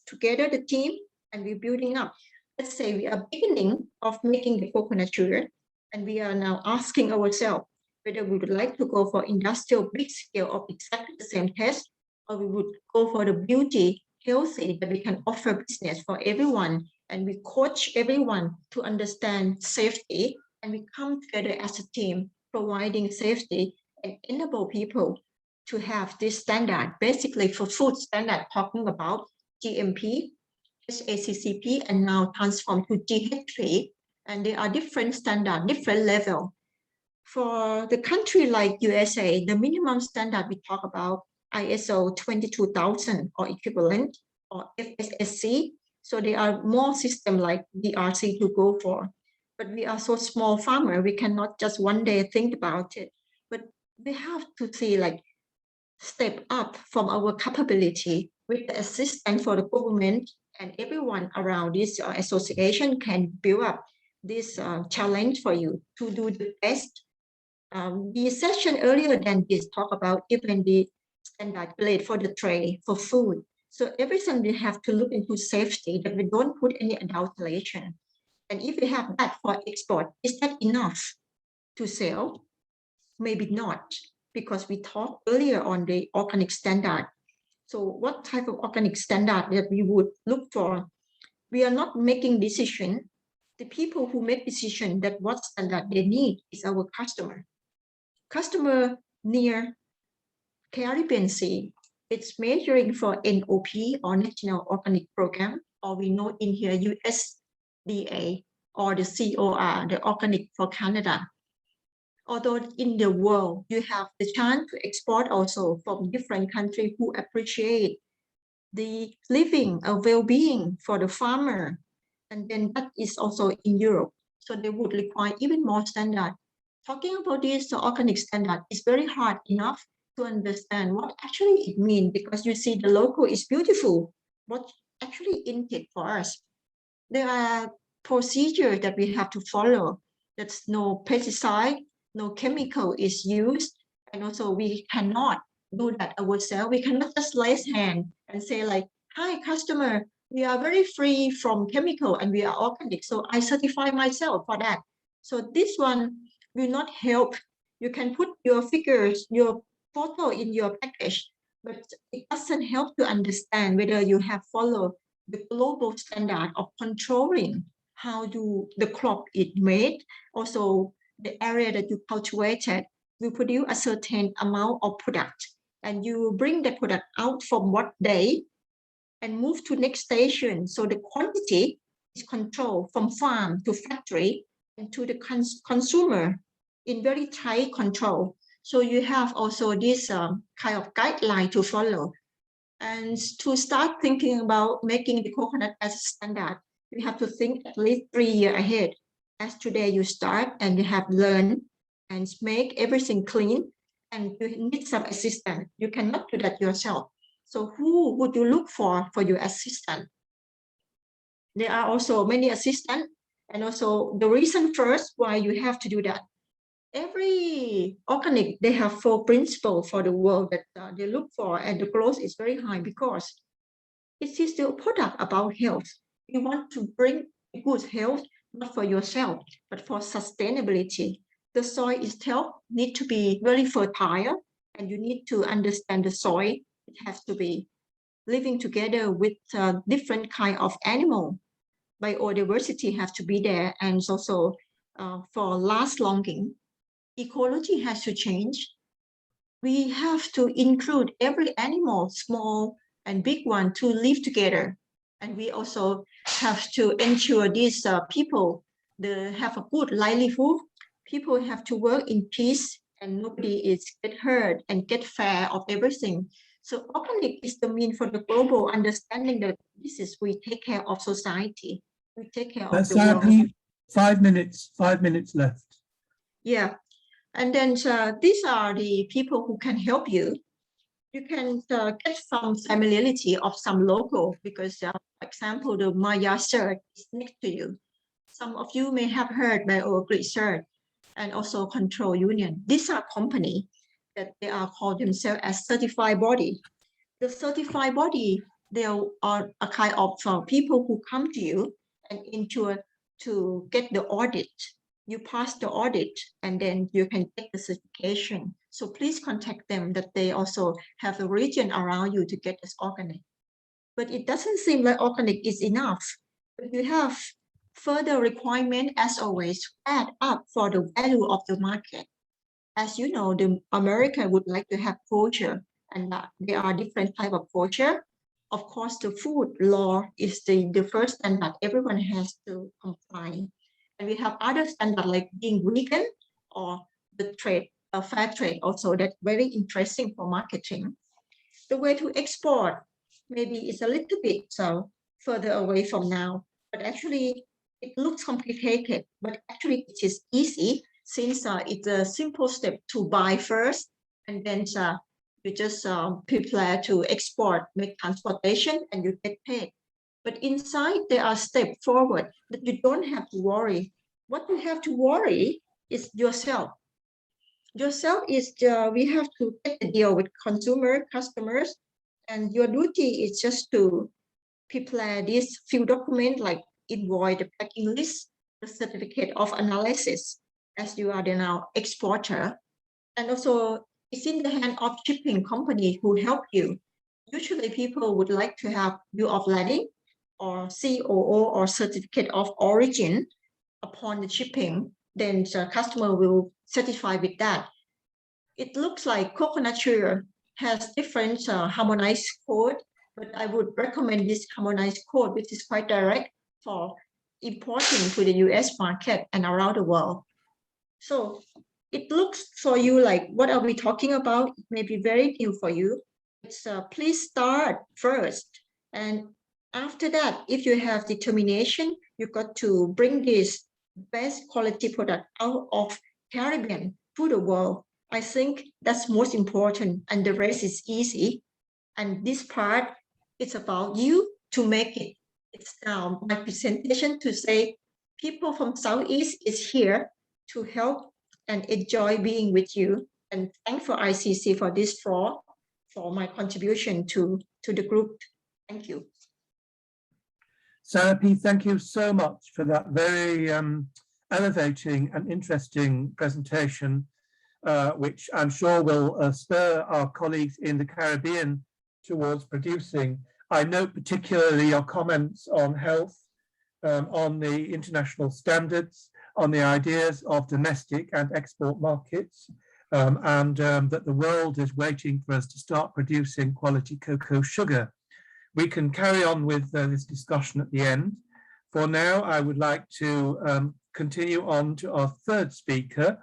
together the team, and we're building up. Let's say we are beginning of making the coconut sugar, and we are now asking ourselves whether we would like to go for industrial big scale of exactly the same test, or we would go for the beauty, healthy, that we can offer business for everyone, and we coach everyone to understand safety and we come together as a team, providing safety and enable people to have this standard, basically for food standard, talking about GMP, HACCP, and now transformed to GHP, and there are different standards, different level. For the country like USA, the minimum standard we talk about ISO 22000 or equivalent, or FSSC. So there are more systems like DRC to go for. But we are so small farmer, we cannot just one day think about it. But we have to see like step up from our capability with the assistance for the government, and everyone around this association can build up this challenge for you to do the best. The session earlier than this talk about even the standard plate for the tray for food. So everything we have to look into safety, that we don't put any adulteration. And if we have that for export, is that enough to sell? Maybe not, because we talked earlier on the organic standard. So what type of organic standard that we would look for? We are not making decision. The people who make decision that what standard they need is our customer. Customer near Caribbean Sea, it's measuring for NOP or National Organic Program, or we know in here USDA or the COR, the Organic for Canada. Although in the world, you have the chance to export also from different countries who appreciate the living, well-being for the farmer. And then that is also in Europe. So they would require even more standard. Talking about this organic standard is very hard enough to understand what actually it means, because you see the logo is beautiful. What actually in it for us? There are procedures that we have to follow. That's no pesticide, no chemical is used. And also we cannot do that ourselves. We cannot just raise hand and say like, hi customer, we are very free from chemical and we are organic. So I certify myself for that. So this one will not help. You can put your figures, your photo in your package, but it doesn't help to understand whether you have followed the global standard of controlling how do the crop is made. Also, the area that you cultivated will produce a certain amount of product, and you bring the product out from what day and move to next station. So the quantity is controlled from farm to factory and to the consumer in very tight control. So you have also this kind of guideline to follow. And to start thinking about making the coconut as a standard, you have to think at least 3 years ahead. As today you start and you have learned and make everything clean, and you need some assistance. You cannot do that yourself. So who would you look for your assistant? There are also many assistants, and also the reason first why you have to do that. Every organic, they have 4 principles for the world that they look for, and the growth is very high because it is the product about health. You want to bring good health, not for yourself, but for sustainability. The soil itself needs to be very fertile, and you need to understand the soil. It has to be living together with different kind of animal. Biodiversity has to be there, and also for last longing. Ecology has to change. We have to include every animal, small and big one, to live together. And we also have to ensure these people they have a good livelihood. People have to work in peace, and nobody is get hurt and get fair of everything. So organic is the mean for the global understanding that this is we take care of society. We take care of the world. 5 minutes left. Yeah. And then these are the people who can help you. You can get some familiarity of some logo because, for example, the Maya shirt is next to you. Some of you may have heard by our Greek shirt and also Control Union. These are companies that they are called themselves as certified body. The certified body, they are a kind of people who come to you and ensure to get the audit. You pass the audit and then you can get the certification. So please contact them that they also have a region around you to get this organic. But it doesn't seem like organic is enough. But you have further requirement, as always, add up for the value of the market. As you know, the America would like to have kosher, and there are different type of kosher. Of course, the food law is the first standard everyone has to comply. And we have other standards like being vegan or the trade, fair trade also, that's very interesting for marketing. The way to export maybe is a little bit further away from now, but actually it looks complicated, but actually it is easy since it's a simple step to buy first, and then you just prepare to export, make transportation, and you get paid. But inside there are steps forward that you don't have to worry. What you have to worry is yourself. Yourself is we have to get the deal with customers, and your duty is just to prepare this few documents like invoice, the packing list, the certificate of analysis, as you are the now exporter. And also it's in the hand of shipping company who help you. Usually people would like to have bill of lading or COO or certificate of origin upon the shipping, then the customer will satisfy with that. It looks like coconut sugar has different harmonized code, but I would recommend this harmonized code, which is quite direct for importing to the US market and around the world. So it looks for you like, what are we talking about? It may be very new for you. It's please start first. And after that, if you have determination, you got to bring this best quality product out of Caribbean to the world. I think that's most important, and the rest is easy. And this part, it's about you to make it. It's now my presentation to say people from Southeast is here to help and enjoy being with you. And thank for ICC for this floor, for my contribution to the group. Thank you. Sarapee, thank you so much for that very elevating and interesting presentation, which I'm sure will spur our colleagues in the Caribbean towards producing. I note particularly your comments on health, on the international standards, on the ideas of domestic and export markets, and that the world is waiting for us to start producing quality cocoa sugar. We can carry on with this discussion at the end. For now, I would like to continue on to our third speaker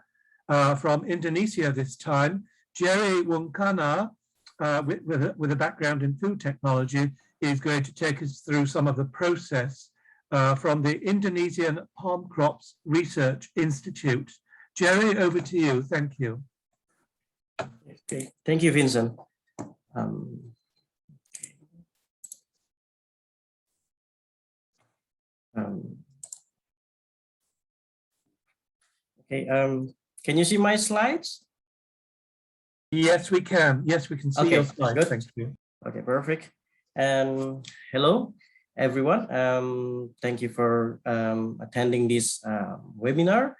from Indonesia this time. Jerry Wungkana, with a background in food technology, is going to take us through some of the process from the Indonesian Palm Crops Research Institute. Jerry, over to you. Thank you. Okay, thank you, Vincent. Can you see my slides? Yes, we can. Yes, we can see Okay, your slides. good. Thank you. Okay, perfect. And hello, everyone. Thank you for attending this webinar.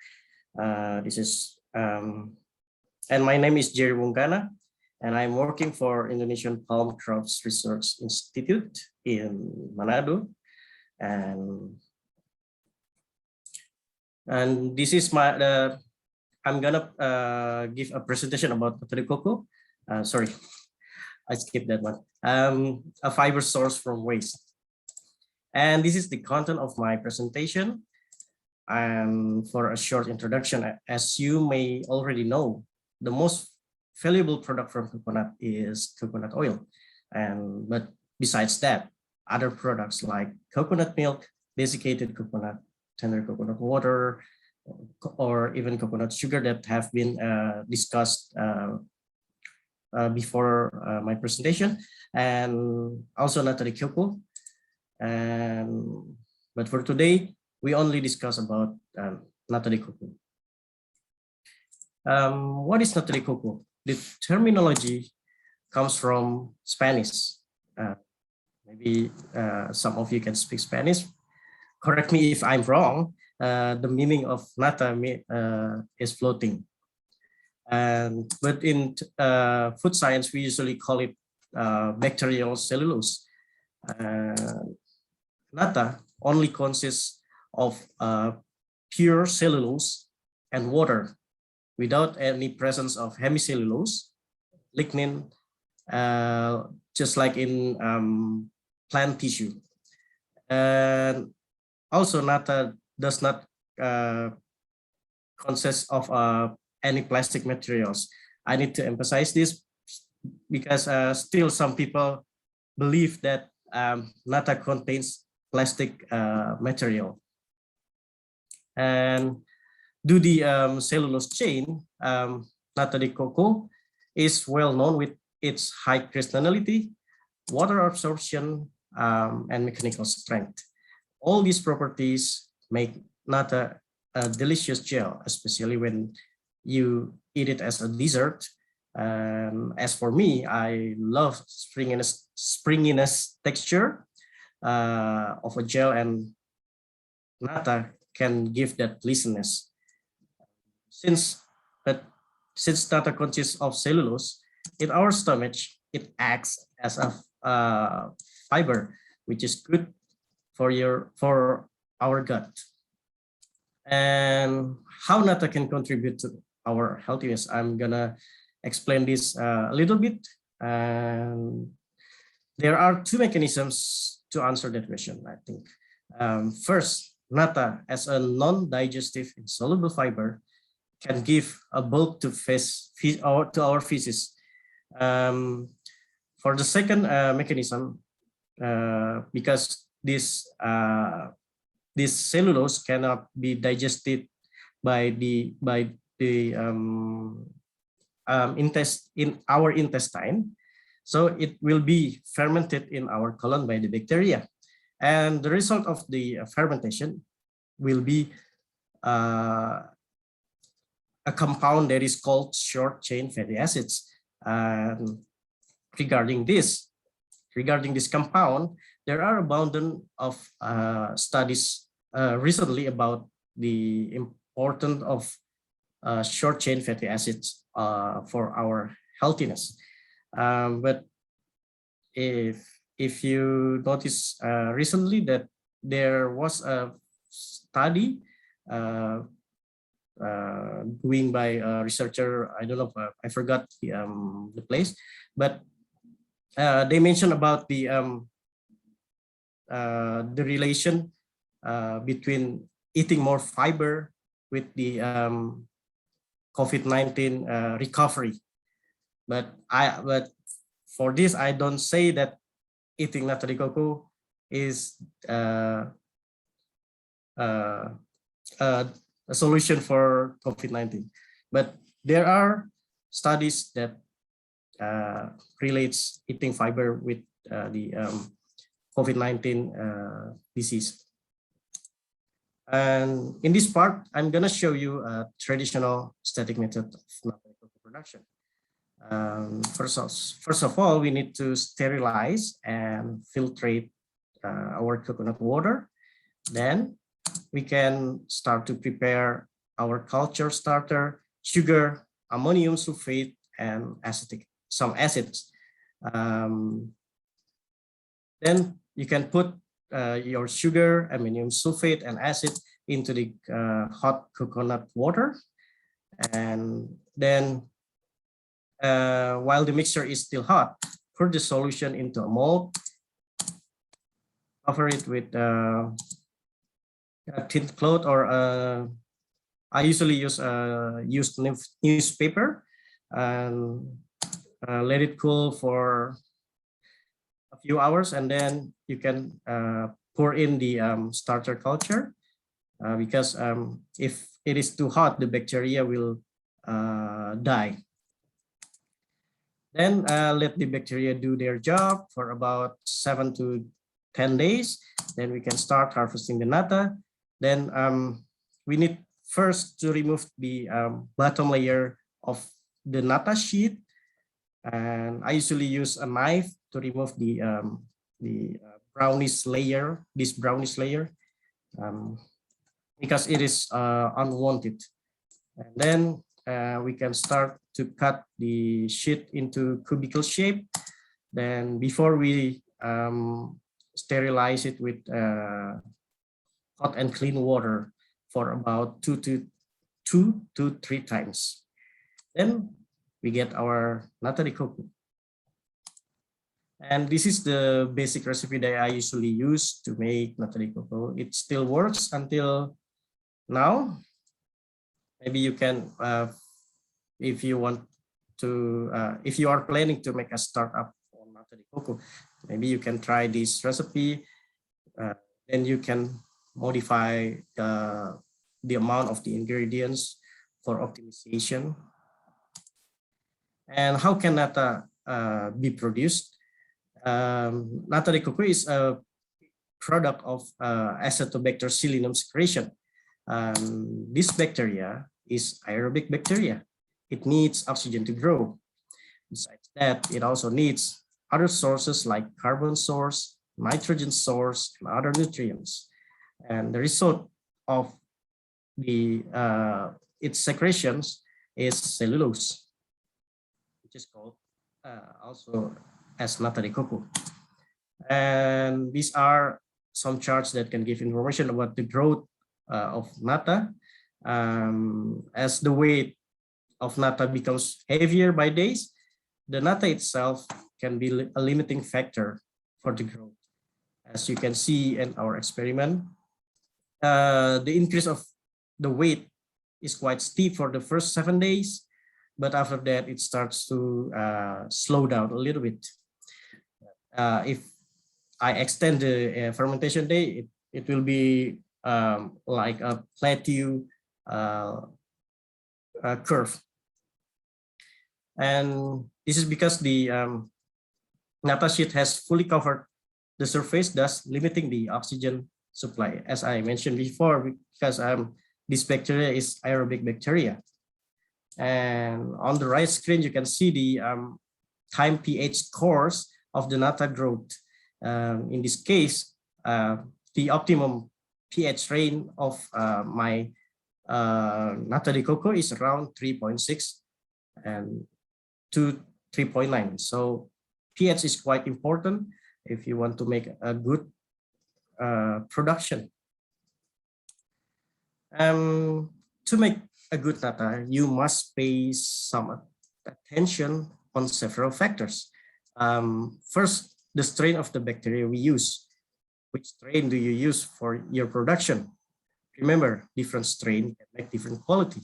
And my name is Jerry Wungkana, and I'm working for Indonesian Palm Crops Research Institute in Manado. And this is my, I'm gonna give a presentation about Nata de coco. Sorry, I skipped that one. A fiber source from waste. And this is the content of my presentation. For a short introduction, as you may already know, the most valuable product from coconut is coconut oil. But besides that, other products like coconut milk, desiccated coconut, tender coconut water, or even coconut sugar that have been discussed before my presentation, and also Nata de coco. But for today, we only discuss about Nata de coco. What is Nata de coco? The terminology comes from Spanish. Maybe some of you can speak Spanish. Correct me if I'm wrong. The meaning of nata is floating. But in food science, we usually call it bacterial cellulose. Nata only consists of pure cellulose and water without any presence of hemicellulose, lignin, just like in plant tissue. And also Nata does not consist of any plastic materials. I need to emphasize this because still some people believe that Nata contains plastic material. And due the cellulose chain, Nata de coco is well known with its high crystallinity, water absorption, and mechanical strength. All these properties make Nata a delicious gel, especially when you eat it as a dessert. As for me, I love springiness texture of a gel, and Nata can give that pleasantness. Since Nata consists of cellulose, in our stomach, it acts as a fiber, which is good for our gut. And how Nata can contribute to our healthiness, I'm gonna explain this a little bit. And there are two mechanisms to answer that question, I think. First, Nata as a non-digestive insoluble fiber can give a bulk to our feces. For the second mechanism, because this cellulose cannot be digested by the in our intestine, so it will be fermented in our colon by the bacteria, and the result of the fermentation will be a compound that is called short chain fatty acids. Regarding this compound, there are abundant of studies recently about the importance of short chain fatty acids for our healthiness. But if you notice recently that there was a study doing by a researcher, I don't know, I forgot the place, but they mentioned about the relation between eating more fiber with the COVID-19 recovery. But for this, I don't say that eating Nata de coco is a solution for COVID-19. But there are studies that relates eating fiber with the COVID-19 disease. And in this part, I'm gonna show you a traditional static method of Nata de coco production. First of all, we need to sterilize and filtrate our coconut water. Then we can start to prepare our culture starter, sugar, ammonium sulfate, and some acids. Then you can put your sugar, ammonium sulfate, and acid into the hot coconut water. And then while the mixture is still hot, pour the solution into a mold, cover it with a thin cloth, or I usually use used newspaper, and let it cool for a few hours, and then you can pour in the starter culture, because if it is too hot, the bacteria will die. Then let the bacteria do their job for about 7 to 10 days. Then we can start harvesting the Nata. Then we need first to remove the bottom layer of the Nata sheet. And I usually use a knife to remove the brownish layer, because it is unwanted. And then we can start to cut the sheet into cubical shape. Then before we sterilize it with hot and clean water for about 2 to 3 times. Then we get our nata de coco. And this is the basic recipe that I usually use to make nata de coco. It still works until now. Maybe you can, if you want to, if you are planning to make a startup on nata de coco, maybe you can try this recipe. Then you can modify the amount of the ingredients for optimization. And how can nata be produced? Nata de coco is a product of Acetobacter psyllium secretion. This bacteria is aerobic bacteria. It needs oxygen to grow. Besides that, it also needs other sources like carbon source, nitrogen source, and other nutrients. And the result of the its secretions is cellulose, which is called also as nata de coco. And these are some charts that can give information about the growth of nata. As the weight of nata becomes heavier by days, the nata itself can be a limiting factor for the growth. As you can see in our experiment, the increase of the weight is quite steep for the first 7 days, but after that it starts to slow down a little bit. If I extend the fermentation day, it will be like a plateau curve. And this is because the nata sheet has fully covered the surface, thus limiting the oxygen supply, as I mentioned before, because this bacteria is aerobic bacteria. And on the right screen, you can see the time pH scores of the nata growth. In this case, the optimum pH range of my nata de coco is around 3.6 and to 3.9. So pH is quite important if you want to make a good production. To make a good nata, you must pay some attention on several factors. First, the strain of the bacteria we use. Which strain do you use for your production? Remember, different strain can make different quality.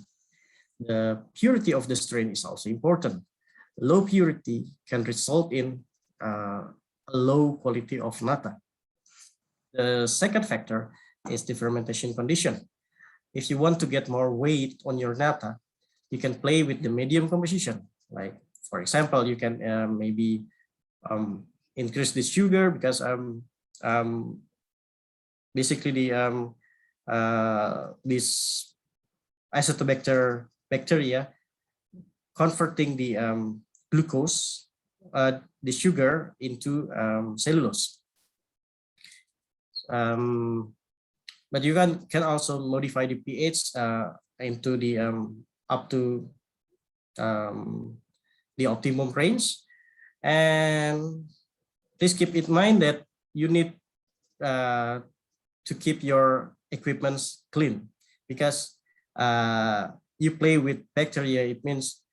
The purity of the strain is also important. Low purity can result in a low quality of nata. The second factor is the fermentation condition. If you want to get more weight on your nata, you can play with the medium composition. Like, for example, you can maybe increase the sugar, because basically the this Acetobacter bacteria converting the glucose, the sugar, into cellulose. But you can also modify the pH into the up to the optimum range. And please keep in mind that you need to keep your equipments clean, because you play with bacteria, it means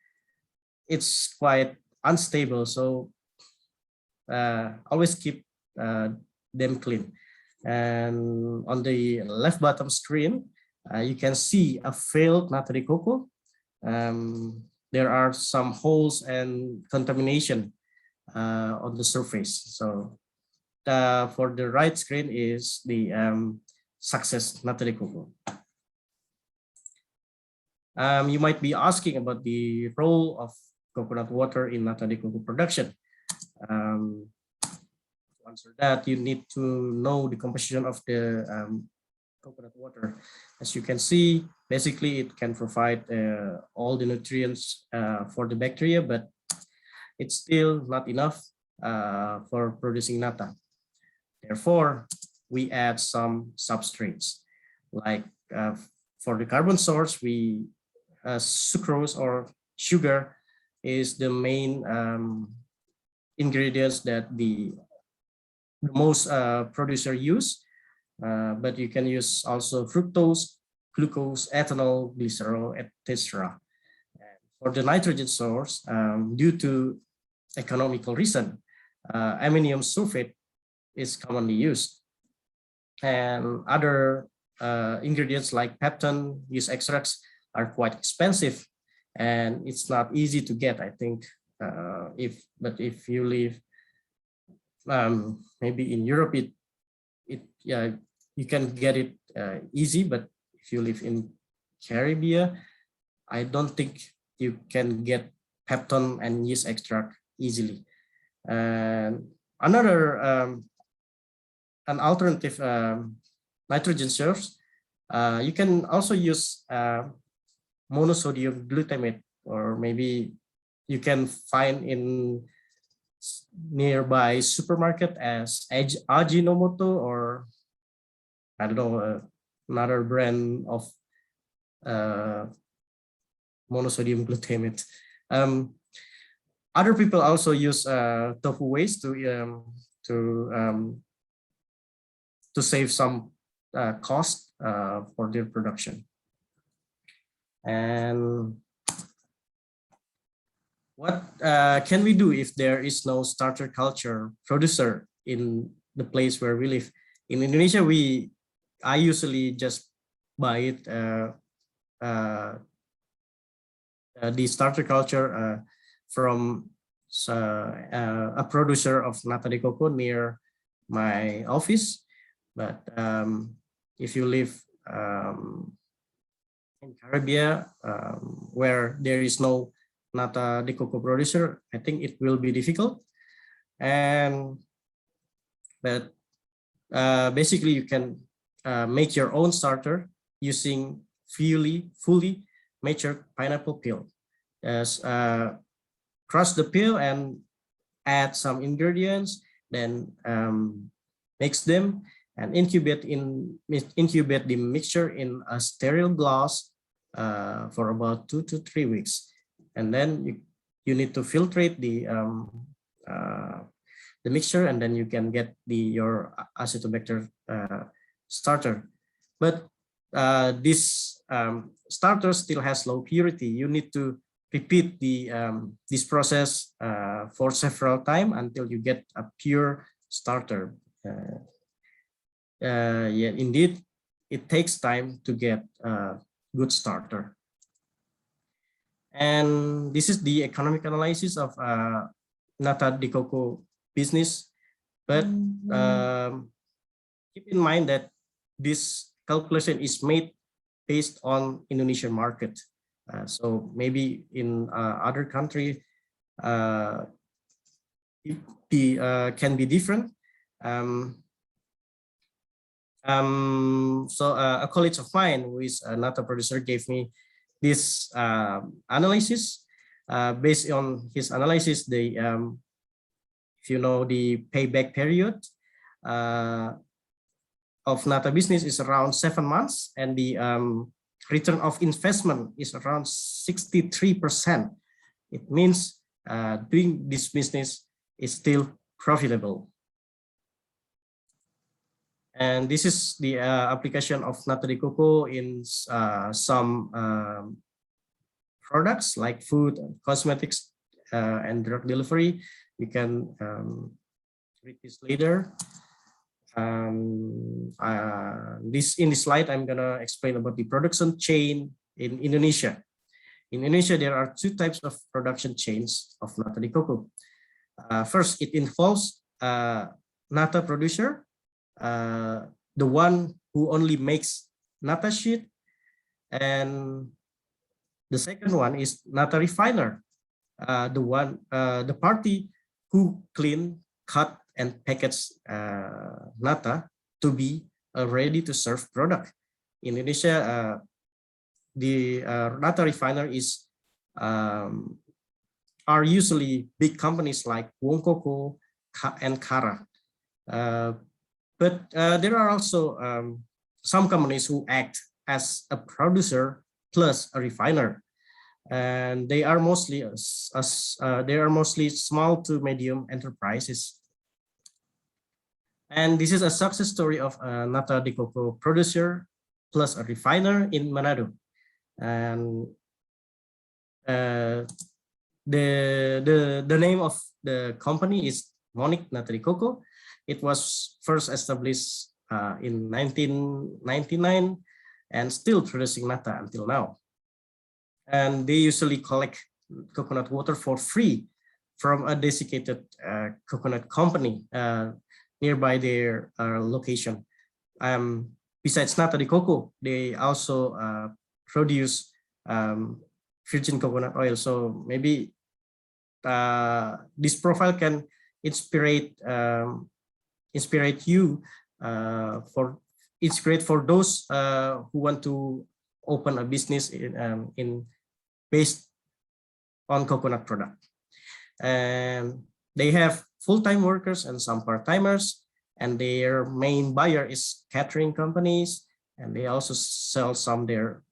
it's quite unstable. So always keep them clean. And on the left bottom screen, you can see a failed nata de coco. There are some holes and contamination on the surface. So for the right screen is the success nata de coco. You might be asking about the role of coconut water in nata de coco production. To answer that, you need to know the composition of the coconut water. As you can see, basically it can provide all the nutrients for the bacteria, but it's still not enough for producing nata. Therefore, we add some substrates. Like for the carbon source, we sucrose or sugar is the main ingredients that the most producer use. but you can use also fructose, glucose, ethanol, glycerol, etc. For the nitrogen source, due to economical reason, ammonium sulfate is commonly used, and other ingredients like peptone, yeast extracts are quite expensive, and it's not easy to get. I think if you live maybe in Europe, you can get it easy, but if you live in Caribbean, I don't think you can get peptone and yeast extract easily. And another an alternative nitrogen source, you can also use monosodium glutamate, or maybe you can find in nearby supermarket as Ajinomoto, or I don't know, another brand of monosodium glutamate. Other people also use tofu waste to save some cost for their production. And what can we do if there is no starter culture producer in the place where we live? In Indonesia, I usually just buy it, the starter culture from a producer of Nata de coco near my office. But if you live in Caribbean, where there is no Nata de coco producer, I think it will be difficult. But basically, you can make your own starter using fully matured pineapple peel. Crush the peel and add some ingredients, then mix them and incubate the mixture in a sterile glass for about 2 to 3 weeks, and then you need to filtrate the mixture, and then you can get your Acetobacter starter. But this starter still has low purity. You need to repeat this process for several times until you get a pure starter. Yeah, indeed, it takes time to get a good starter. And this is the economic analysis of Nata de coco business. But keep in mind that this calculation is made based on Indonesian market. So maybe in other country, it can be different. So a colleague of mine who is a Nata producer gave me this analysis. Based on his analysis, if you know the payback period of Nata business is around 7 months, and the return of investment is around 63%. It means doing this business is still profitable. And this is the application of Nata de coco in some products like food, cosmetics, and drug delivery. You can read this later. In this slide, I'm gonna explain about the production chain in Indonesia. In Indonesia, there are 2 types of production chains of Nata de coco. First, it involves Nata producer, the one who only makes Nata sheet, and the second one is Nata refiner, the party who clean, cut, and package Nata to be a ready-to-serve product. In Indonesia, the Nata refiner are usually big companies like Wungkana and Kara. But there are also some companies who act as a producer plus a refiner, and they are mostly small to medium enterprises. And this is a success story of a Nata de coco producer plus a refiner in Manado. And the name of the company is Monic Nata de coco. It was first established in 1999 and still producing nata until now. And they usually collect coconut water for free from a designated coconut company nearby their location. Besides Nata de coco, they also produce virgin coconut oil. So maybe this profile can inspire you it's great for those who want to open a business based on coconut product. And they have full-time workers and some part-timers, and their main buyer is catering companies, and they also sell some their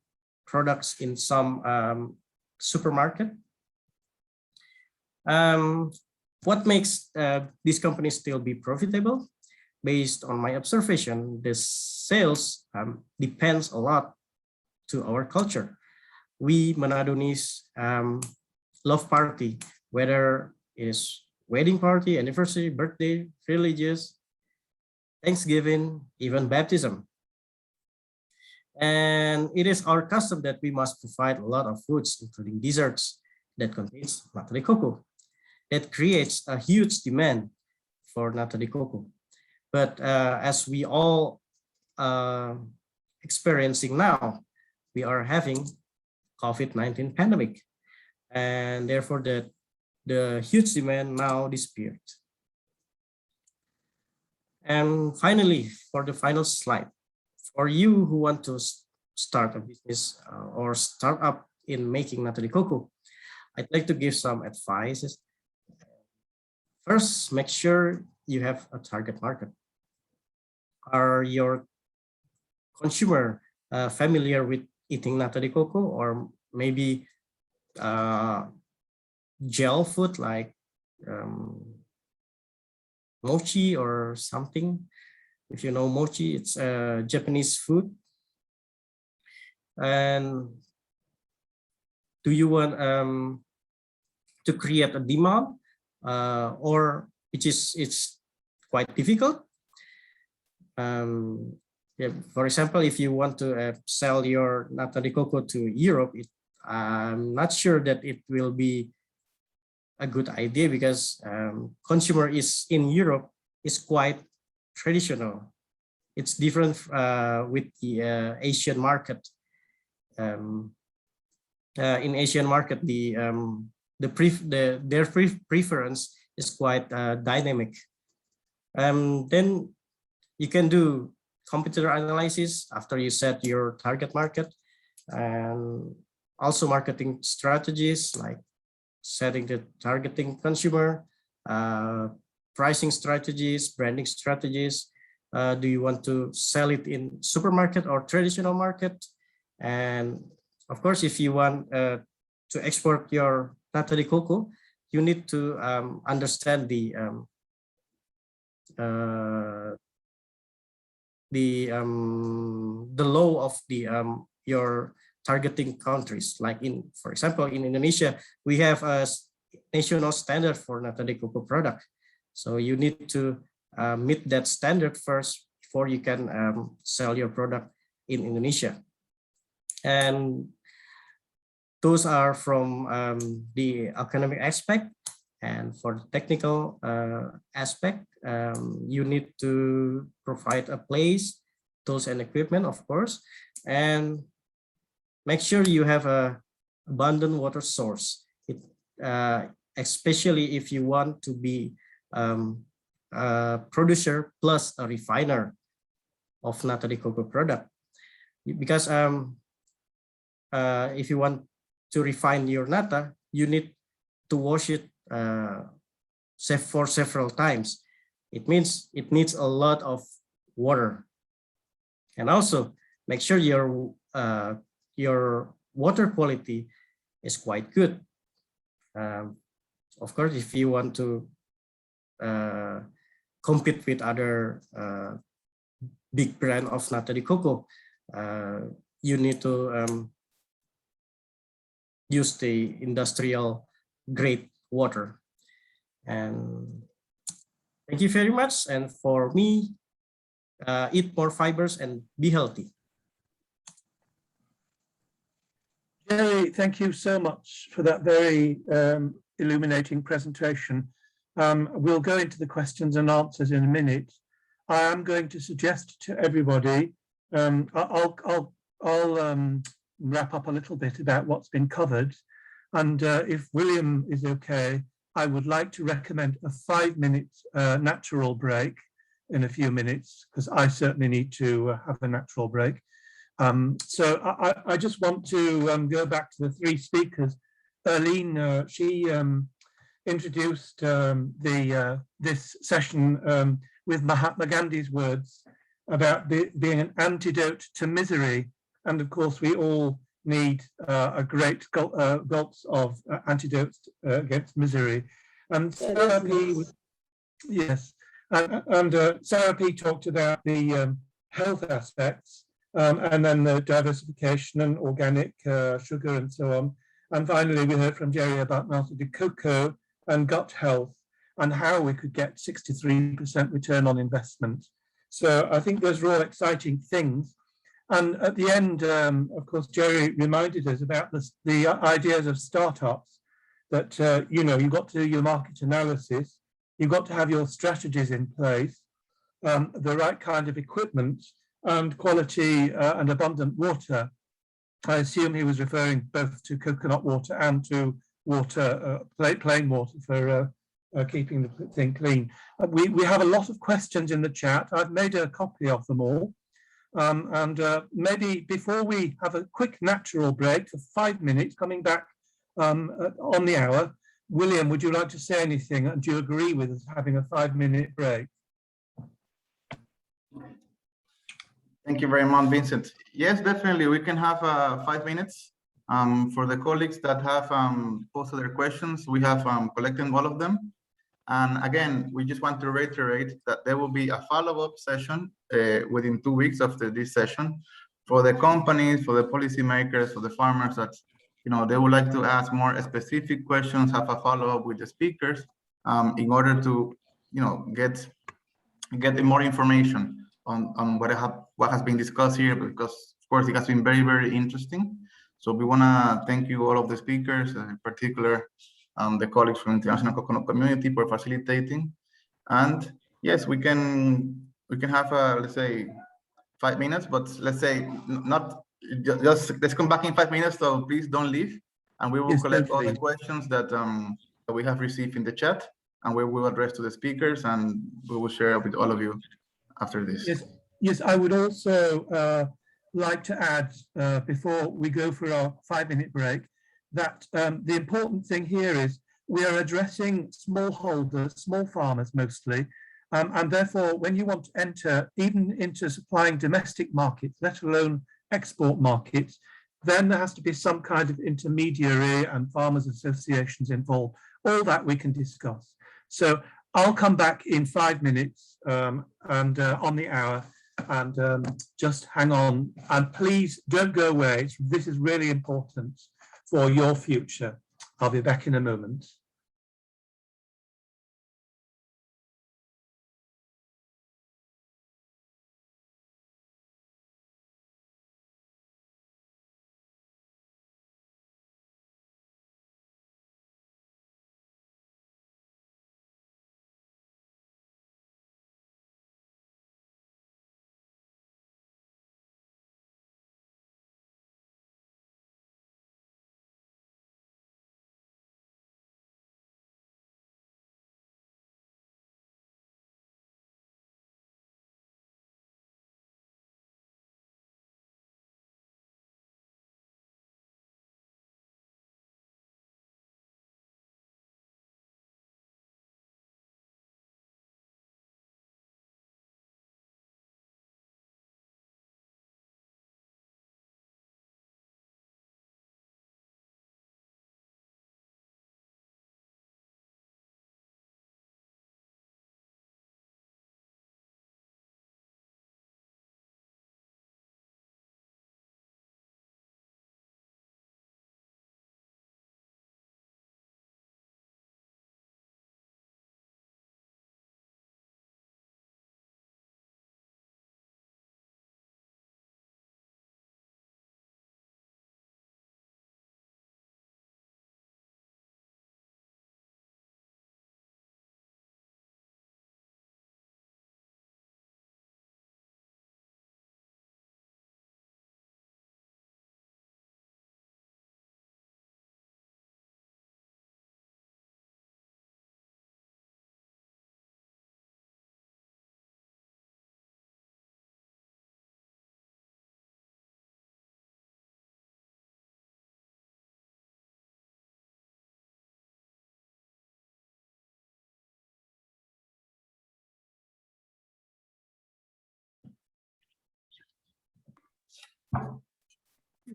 products in some supermarket. What makes these companies still be profitable? Based on my observation, the sales depends a lot to our culture. We Manadonese love party, whether it is wedding party, anniversary, birthday, religious, Thanksgiving, even baptism. And it is our custom that we must provide a lot of foods, including desserts that contains nata de coco. That creates a huge demand for nata de coco. But as we all experiencing now, we are having COVID-19 pandemic, and therefore the huge demand now disappeared. And finally, for the final slide, for you who want to start a business or start up in making nata de coco, I'd like to give some advice. First, make sure you have a target market. Are your consumer familiar with eating nata de coco, or maybe gel food like mochi or something? If you know mochi, it's a Japanese food. And do you want to create a demand, or it's quite difficult? Yeah, for example, if you want to sell your nata de coco to Europe, I'm not sure that it will be a good idea, because consumer is in Europe is quite traditional. It's different with the Asian market. In Asian market, their preference is quite dynamic. Then you can do computer analysis after you set your target market, and also marketing strategies like setting the targeting consumer, pricing strategies, branding strategies. Do you want to sell it in supermarket or traditional market? And of course, if you want to export your nata de coco, you need to understand the law of your targeting countries. Like for example, in Indonesia, we have a national standard for nata de coco product. So you need to meet that standard first before you can sell your product in Indonesia. And those are from the economic aspect. And for the technical aspect, you need to provide a place, tools and equipment, of course, and make sure you have a abundant water source. Especially if you want to be a producer plus a refiner of nata de coco product, because if you want to refine your nata, you need to wash it for several times. It means it needs a lot of water. And also make sure your water quality is quite good. Of course, if you want to compete with other big brand of Nata de coco, you need to use the industrial grade water. And thank you very much. And for me, eat more fibers and be healthy. Jerry, thank you so much for that very illuminating presentation. We'll go into the questions and answers in a minute. I am going to suggest to everybody, I'll wrap up a little bit about what's been covered. And if William is okay, I would like to recommend a 5-minute natural break in a few minutes, because I certainly need to have a natural break. So I just want to go back to the 3 speakers. Erlene, she introduced this session with Mahatma Gandhi's words about being an antidote to misery. And of course, we all need a great gulps of antidotes against misery. And Sarapee, yes, and Sarapee talked about the health aspects, and then the diversification and organic sugar and so on. And finally, we heard from Jerry about Nata de coco and gut health and how we could get 63% return on investment. So I think those are all exciting things. And at the end, of course, Jerry reminded us about the ideas of startups, that, you know, you've got to do your market analysis, you've got to have your strategies in place, the right kind of equipment, and quality and abundant water. I assume he was referring both to coconut water and to water, plain water for keeping the thing clean. We have a lot of questions in the chat. I've made a copy of them all. And maybe before we have a quick natural break for 5 minutes, coming back on the hour, William, would you like to say anything? And do you agree with us having a 5-minute break? Thank you very much, Vincent. Yes, definitely. We can have 5 minutes. For the colleagues that have posted their questions, we have collected all of them. And again, we just want to reiterate that there will be a follow-up session within 2 weeks after this session for the companies, for the policymakers, for the farmers that, you know, they would like to ask more specific questions, have a follow-up with the speakers in order to, you know, get more information on what has been discussed here, because of course it has been very, very interesting. So we want to thank you, all of the speakers, in particular the colleagues from the international coconut community, for facilitating. And yes, we can have let's say 5 minutes, but let's say not just let's come back in 5 minutes. So please don't leave, and we will collect all the questions that we have received in the chat, and we will address to the speakers, and we will share with all of you after this. Yes, I would also like to add, before we go for our 5-minute break, that the important thing here is we are addressing smallholders, small farmers mostly, and therefore when you want to enter even into supplying domestic markets, let alone export markets, then there has to be some kind of intermediary and farmers associations involved. All that we can discuss. So I'll come back in 5 minutes and on the hour, and just hang on, and please don't go away. This is really important for your future. I'll be back in a moment.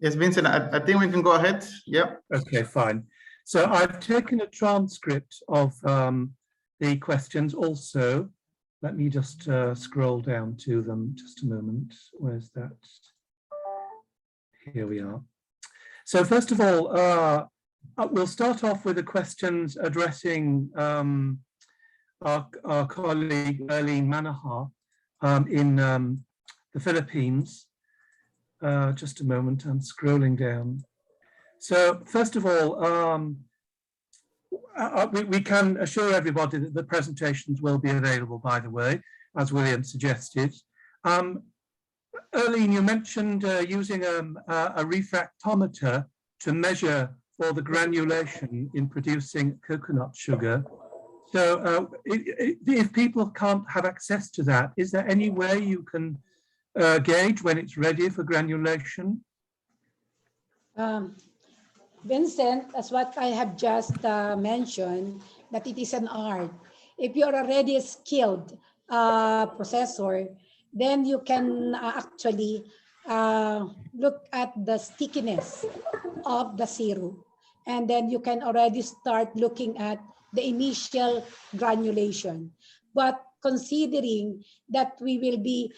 Yes, Vincent, I think we can go ahead. Yeah. Okay, fine. So I've taken a transcript of the questions also. Let me just scroll down to them just a moment. Where's that? Here we are. So first of all, we'll start off with the questions addressing our colleague Erlene Manchar in the Philippines. Just a moment, I'm scrolling down. So first of all, we can assure everybody that the presentations will be available, by the way, as William suggested. Erlene, you mentioned using a refractometer to measure for the granulation in producing coconut sugar. So if people can't have access to that, is there any way you can gauge when it's ready for granulation? Vincent, as what I have just mentioned, that it is an art. If you're already a skilled processor, then you can actually look at the stickiness of the syrup. And then you can already start looking at the initial granulation. But considering that we will be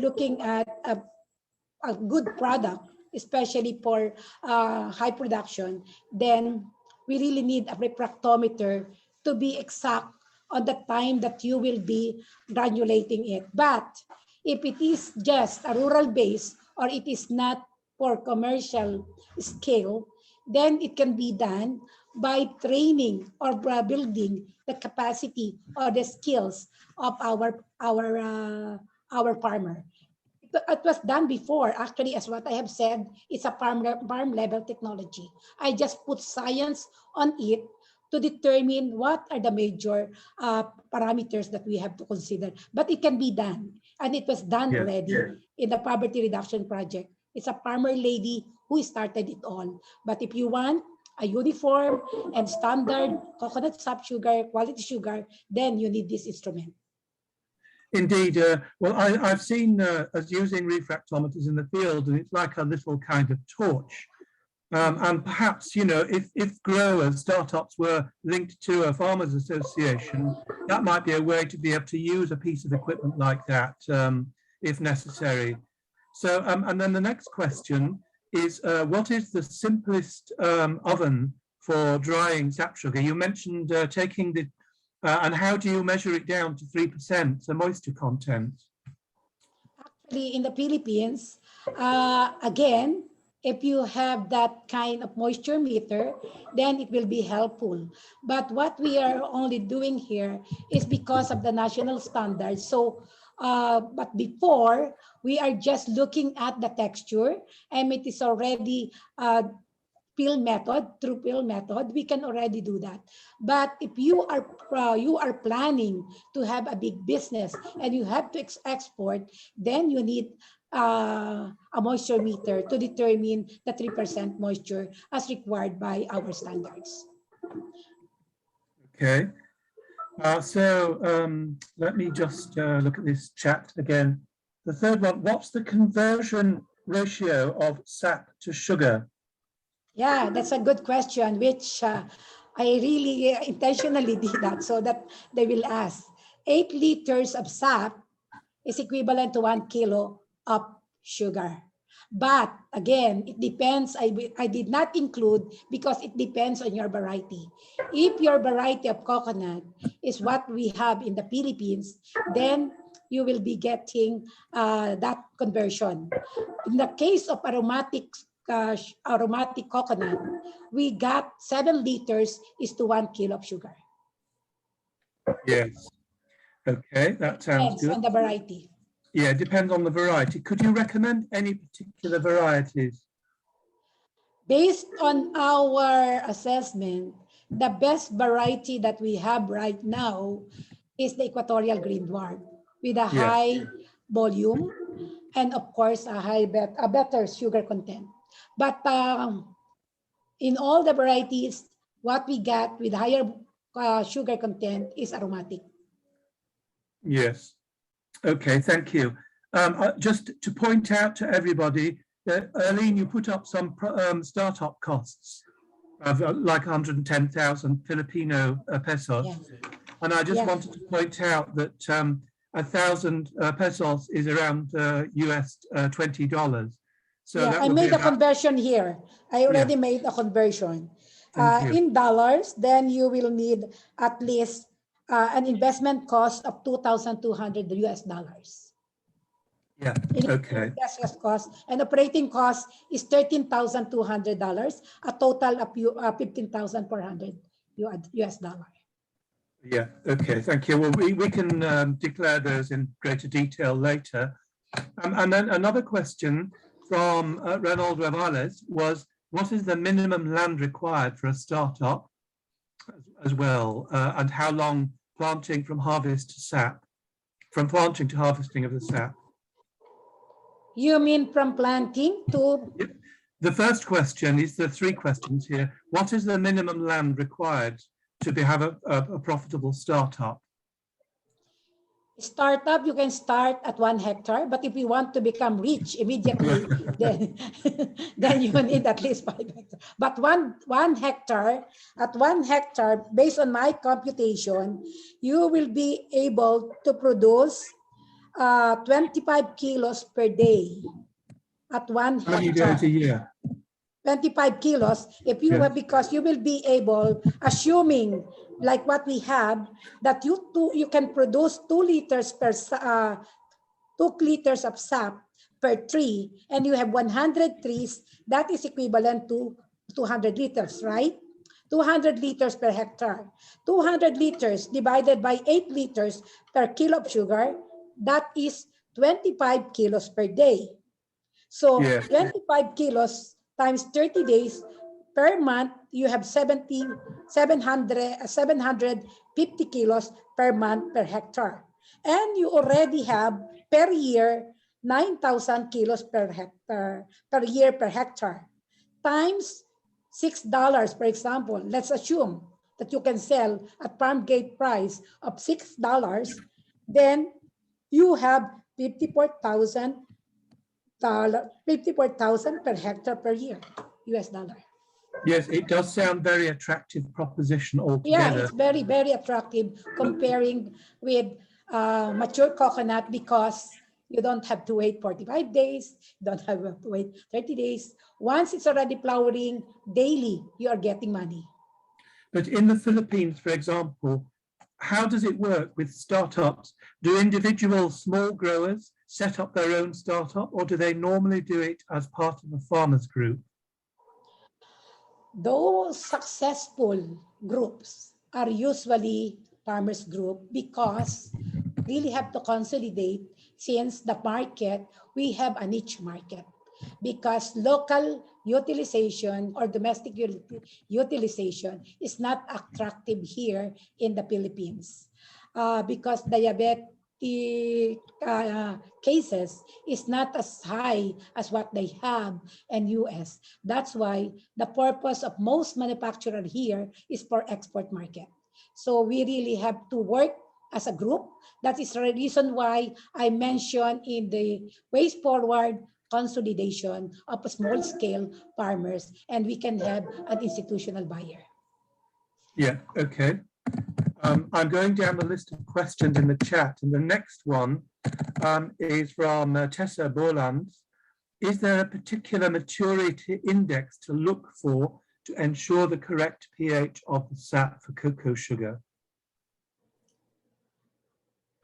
looking at a good product, especially for high production, then we really need a refractometer to be exact on the time that you will be granulating it. But if it is just a rural base or it is not for commercial scale, then it can be done by training or building the capacity or the skills of our farmer. It was done before. Actually, as what I have said, it's a farm level technology. I just put science on it to determine what are the major parameters that we have to consider. But it can be done. And it was done already in the poverty reduction project. It's a farmer lady who started it all. But if you want a uniform and standard coconut sap sugar, quality sugar, then you need this instrument. Indeed. Well, I've seen us using refractometers in the field, and it's like a little kind of torch. And perhaps, you know, if growers, startups were linked to a farmers association, that might be a way to be able to use a piece of equipment like that if necessary. So, and then the next question is, what is the simplest oven for drying sap sugar? You mentioned taking the and how do you measure it down to 3%, the moisture content? Actually, in the Philippines, again, if you have that kind of moisture meter, then it will be helpful. But what we are only doing here is because of the national standards. So, but before, we are just looking at the texture, and it is already pill method, through pill method, we can already do that. But if you are planning to have a big business and you have to export, then you need a moisture meter to determine the 3% moisture as required by our standards. Okay. So let me just look at this chat again. The third one, what's the conversion ratio of sap to sugar? Yeah, that's a good question, which I really intentionally did that so that they will ask. 8 liters of sap is equivalent to 1 kilo of sugar. But again, it depends. I did not include because it depends on your variety. If your variety of coconut is what we have in the Philippines, then you will be getting that conversion. In the case of aromatic coconut, we got 7 liters is to 1 kilo of sugar. Yes. Okay, that sounds good. On the variety. Yeah, depends on the variety. Could you recommend any particular varieties? Based on our assessment, the best variety that we have right now is the Equatorial Green Dwarf with a high volume and of course a better sugar content. But in all the varieties, what we got with higher sugar content is aromatic. Yes. Okay, thank you. Just to point out to everybody, Erlene, you put up some startup costs of like 110,000 Filipino pesos. Yeah. And I just Yeah. wanted to point out that 1,000 pesos is around US $20. So Yeah, that I would made be a about, conversion here. I already made a conversion. Thank you. In dollars, then you will need at least an investment cost of 2,200 US dollars. Yeah, okay. Yes, cost. And operating cost is $13,200, a total of 15,400 US dollar. Yeah, okay, thank you. Well, we can declare those in greater detail later. And then another question from Ronald Ravales was, what is the minimum land required for a startup as well? And how long planting from harvest to sap, from planting to harvesting of the sap? You mean from planting to? The first question is the three questions here. What is the minimum land required to have a profitable startup? Startup, you can start at 1 hectare, but if you want to become rich immediately, then you need at least 5 hectares. But one hectare, at 1 hectare, based on my computation, you will be able to produce 25 kilos per day at 1 How many days a hectare. year? 25 kilos, if you have, because you will be able, assuming like what we have, that you can produce 2 liters per 2 liters of sap per tree, and you have 100 trees, that is equivalent to 200 liters, right? 200 liters per hectare. 200 liters divided by 8 liters per kilo of sugar, that is 25 kilos per day. So 25 kilos times 30 days per month, you have 750 kilos per month per hectare. And you already have per year 9,000 kilos per hectare per year per hectare times $6, for example. Let's assume that you can sell at farm gate price of $6, then you have 54,000 per hectare per year, US dollar. Yes, it does sound very attractive proposition altogether. Yeah, it's very, very attractive comparing with mature coconut, because you don't have to wait 45 days, you don't have to wait 30 days. Once it's already flowering, daily, you are getting money. But in the Philippines, for example, how does it work with startups? Do individual small growers set up their own startup, or do they normally do it as part of a farmers group? Those successful groups are usually farmers group, because really have to consolidate, since the market, we have a niche market, because local utilization or domestic utilization is not attractive here in the Philippines, because diabetic cases is not as high as what they have in US. That's why the purpose of most manufacturer here is for export market. So we really have to work as a group. That is the reason why I mentioned in the ways forward consolidation of a small scale farmers, and we can have an institutional buyer. Yeah, okay. I'm going down the list of questions in the chat, and the next one is from Tessa Borland. Is there a particular maturity index to look for to ensure the correct pH of the sap for cocoa sugar?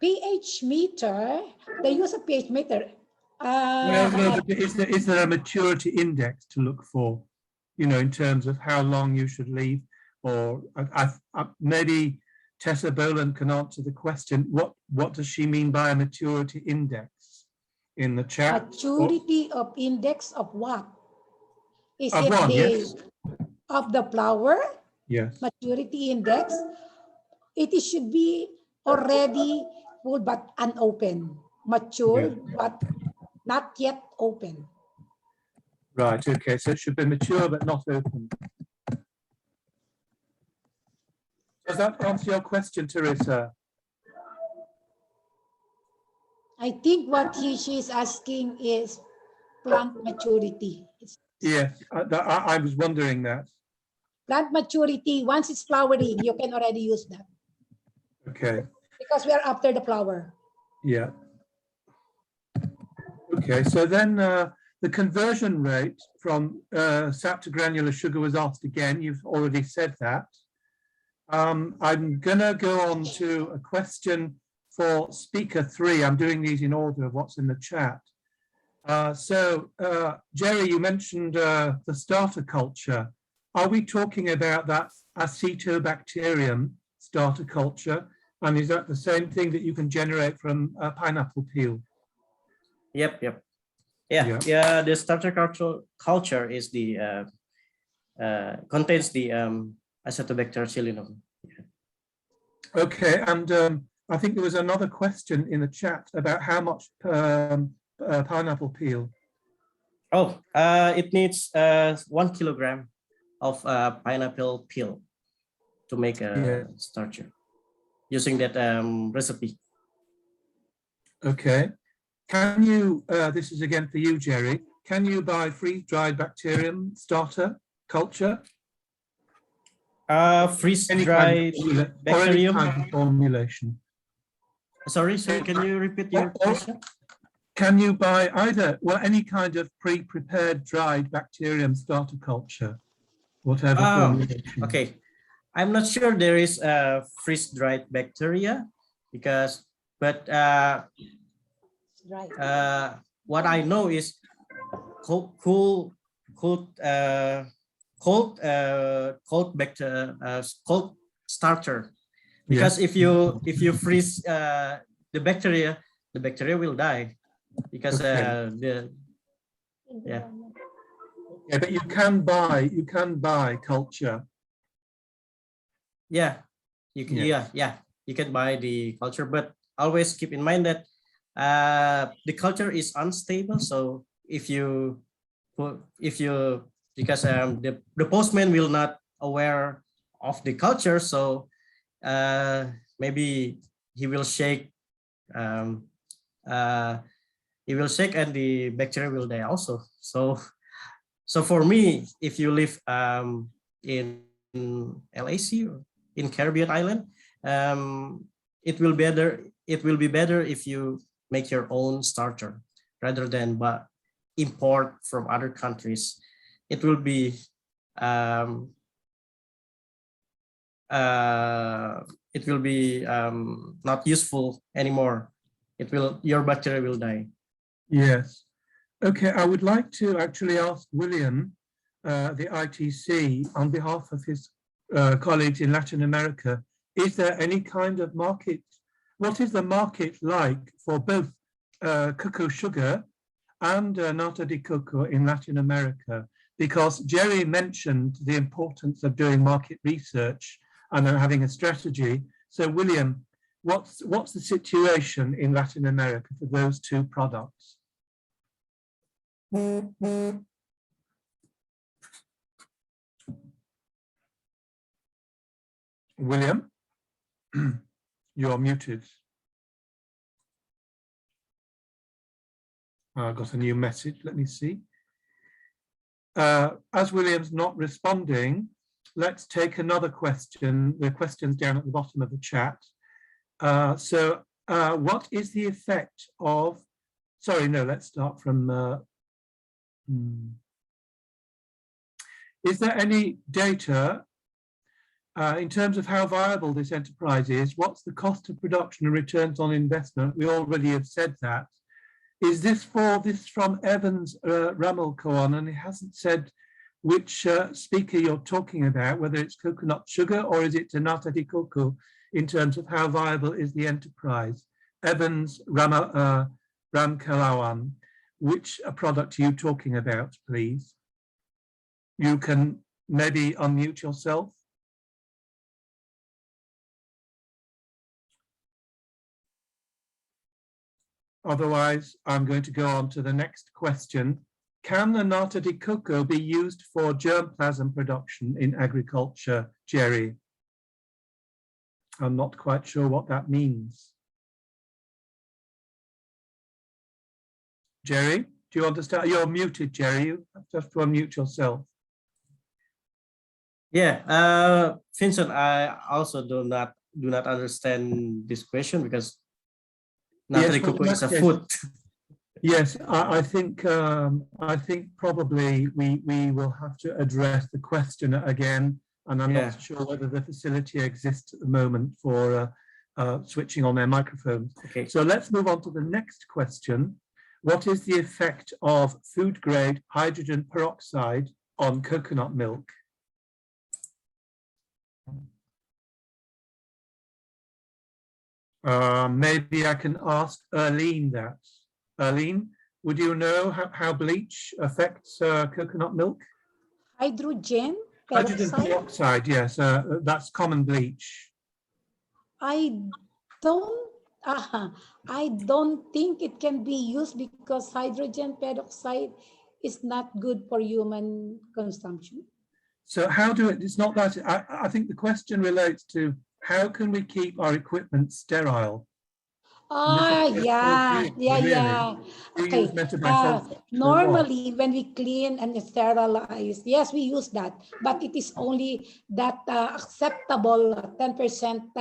pH meter, they use a pH meter. No, but is there a maturity index to look for, you know, in terms of how long you should leave? Or maybe Tessa Boland can answer the question. What does she mean by a maturity index in the chat? Maturity of index of what? Is of it what? the Yes. of the flower? Yes. Maturity index? It should be already full but unopened, matured but not yet open. Right. Okay. So it should be mature but not open. Does that answer your question, Teresa? I think what she is asking is plant maturity. Yes, I was wondering that. Plant maturity, once it's flowering, you can already use that. Okay. Because we are after the flower. Yeah. Okay, so then the conversion rate from sap to granular sugar was asked again. You've already said that. I'm gonna go on to a question for speaker 3. I'm doing these in order of what's in the chat. Jerry, you mentioned the starter culture. Are we talking about that acetobacterium starter culture? And is that the same thing that you can generate from pineapple peel? Yep. Yeah. The starter culture is the contains the acetobactericillinum. Okay, and I think there was another question in the chat about how much pineapple peel. Oh, it needs 1 kilogram of pineapple peel to make a starcher using that recipe. Okay. Can you, this is again for you, Jerry, can you buy freeze-dried bacterium starter culture? Freeze-dried bacterium? Or any kind of formulation. Sorry, can you repeat your question? Can you buy either, well, any kind of pre-prepared dried bacterium starter culture, whatever formulation? Okay. I'm not sure there is a freeze-dried bacteria because, but what I know is cold starter, because if you freeze the bacteria will die because Yeah, but you can buy culture. Yeah, you can buy the culture, but always keep in mind that the culture is unstable. So because the postman will not aware of the culture, so maybe he will shake and the bacteria will die also. So for me, if you live in LAC or in Caribbean island, it will be better if you make your own starter rather than import from other countries. It will be not useful anymore. Your bacteria will die. Yes. Okay, I would like to actually ask William, the ITC, on behalf of his colleagues in Latin America, is there any kind of market? What is the market like for both cocoa sugar and nata de coco in Latin America? Because Jerry mentioned the importance of doing market research and having a strategy. So William, what's the situation in Latin America for those two products? William, you're muted. I got a new message. Let me see. As William's not responding, let's take another question. The question's down at the bottom of the chat. What is the effect of, sorry, no, let's start from, is there any data in terms of how viable this enterprise is? What's the cost of production and returns on investment? We already have said that. Is this from Evans Ramelkoan, and it hasn't said which speaker you're talking about, whether it's coconut sugar or is it nata de coco, in terms of how viable is the enterprise? Evans Ramkalawan, which product are you talking about, please? You can maybe unmute yourself. Otherwise, I'm going to go on to the next question. Can the nata de coco be used for germplasm production in agriculture, Jerry? I'm not quite sure what that means. Jerry, Do you want to start? You're muted, Jerry. You have to unmute yourself. Yeah, Vincent, I also do not understand this question because Nata Yes, well, coco in is a that case- food. Yes, I think probably we will have to address the question again, and I'm Yeah. not sure whether the facility exists at the moment for switching on their microphones. Okay. So let's move on to the next question. What is the effect of food grade hydrogen peroxide on coconut milk? Maybe I can ask Erlene that. Erlene, would you know how bleach affects coconut milk? Hydrogen Hydrogen peroxide? peroxide, yes, that's common bleach. I don't I don't think it can be used because hydrogen peroxide is not good for human consumption. So how do it's not that, I think the question relates to how can we keep our equipment sterile? Ah, This is yeah, bleach, yeah, really. yeah. We Okay. use metabisulfite for what? Normally, when we clean and sterilize, yes, we use that, but it is only that acceptable 10%